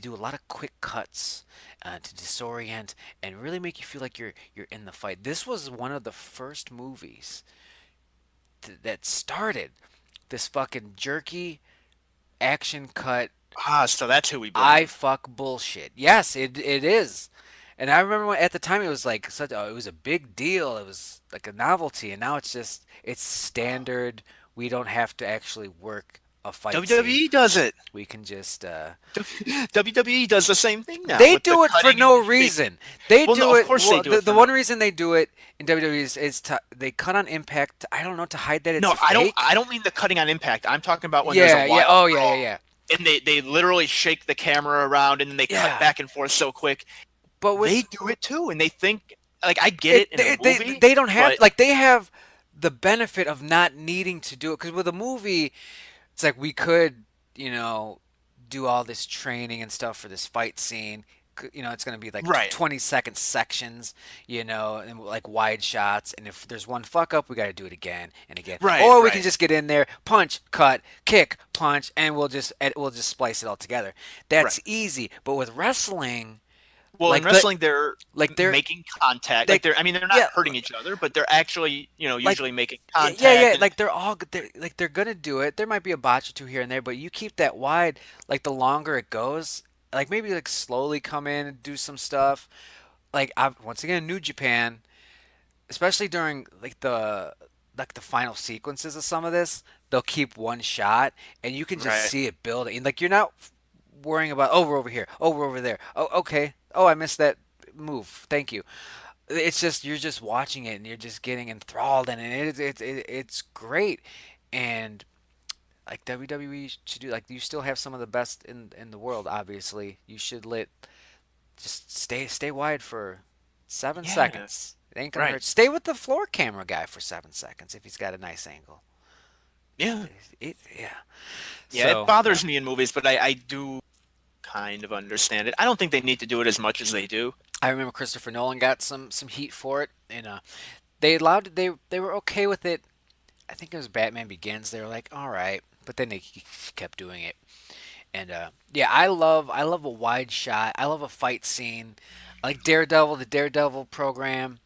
do a lot of quick cuts to disorient and really make you feel like you're in the fight. This was one of the first movies that started this fucking jerky action cut so that's who we I blame. fuck bullshit. Yes, it is. And I remember at the time it was like it was a big deal. It was like a novelty, and now it's standard. We don't have to actually work a fight scene. WWE does it. We can just WWE does the same thing now they with the do it for cutting and no making. reason. They Well, no, do of it. course they Well, do it the for one no. reason they do it in WWE is they cut on impact. I don't know to hide that it's No, I don't. fake. I don't mean the cutting on impact. I'm talking about when there's a Yeah, yeah. wild Oh, yeah, yeah, brawl yeah. and they literally shake the camera around and then they cut Yeah. back and forth so quick. But They with do it too, and they think like I get it in a movie, they don't have but like they have the benefit of not needing to do it because with a movie it's like we could do all this training and stuff for this fight scene. It's going to be like right, 20-second sections, and like wide shots. And if there's one fuck up, we got to do it again and again. right, Or we can right, just get in there, punch, cut, kick, punch, and we'll just splice it all together. right. That's easy. But with wrestling, Well, in like the wrestling, they're like they're making contact. they Like they're, I mean, they're not yeah hurting each other, but they're actually, like usually making yeah, contact. And like they're gonna do it. There might be a botch or two here and there, but you keep that wide. Like the longer it goes, like maybe like slowly come in and do some stuff. Like once again, New Japan, especially during like the final sequences of some of this, they'll keep one shot and you can just right, see it building. And like you're not worrying about oh we're over here, oh we're over there, oh okay, oh I missed that move. Thank you. It's just you're just watching it and you're just getting enthralled in it. It's great, and like WWE should do. Like you still have some of the best in the world. Obviously, you should let just stay wide for seven yeah, seconds. It ain't gonna right, hurt. Stay with the floor camera guy for 7 seconds if he's got a nice angle. yeah, Yeah. yeah. It So yeah, bothers me in movies, but I do kind of understand it. I don't think they need to do it as much as they do. I remember Christopher Nolan got some heat for it, and they allowed they were okay with it. I think it was Batman Begins. They were like, all right, but then they kept doing it. And yeah, I love a wide shot. I love a fight scene, like Daredevil, the Daredevil program.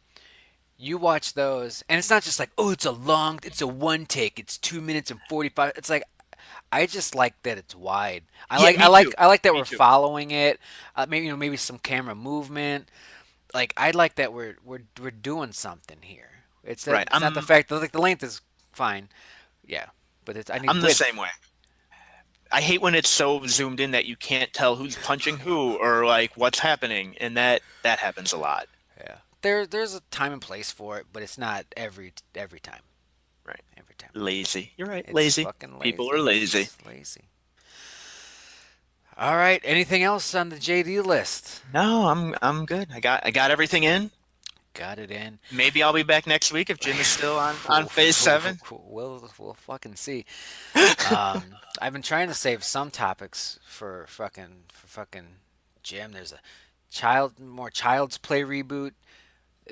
You watch those, and it's not just like, oh, it's a one take, it's 2 minutes and 45. It's like, I just like that it's wide. I Yeah, like, I me like, too. I like that Me we're too. following it. Maybe maybe some camera movement. Like I like that we're doing something here. Right. It's not the fact that like the length is fine. Yeah, but I need I'm the same width. way. I hate when it's so zoomed in that you can't tell who's punching who or like what's happening, and that happens a lot. Yeah, there's a time and place for it, but it's not every time. Right. Every time. Lazy. You're right. It's Lazy. fucking People lazy. are lazy. It's lazy. All right. Anything else on the JD list? No, I'm good. I got everything in. Got it in. Maybe I'll be back next week if Jim is still on phase seven. We'll fucking see. I've been trying to save some topics for fucking Jim. There's a more Child's Play reboot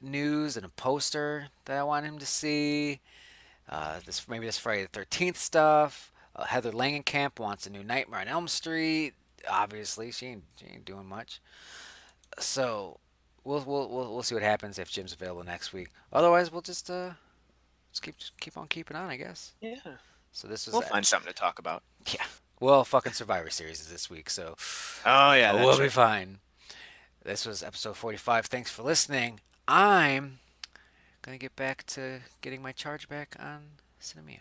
news and a poster that I want him to see. This Friday the 13th stuff. Heather Langenkamp wants a new Nightmare on Elm Street. Obviously, she ain't doing much. So we'll see what happens if Jim's available next week. Otherwise, we'll just keep on keeping on, I guess. Yeah, So this was we'll find something to talk about. yeah. Well, fucking Survivor Series is this week, so Oh yeah, we'll that's be right. fine. This was episode 45. Thanks for listening. I'm gonna get back to getting my charge back on Sinemia.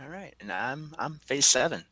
All right, and I'm phase seven.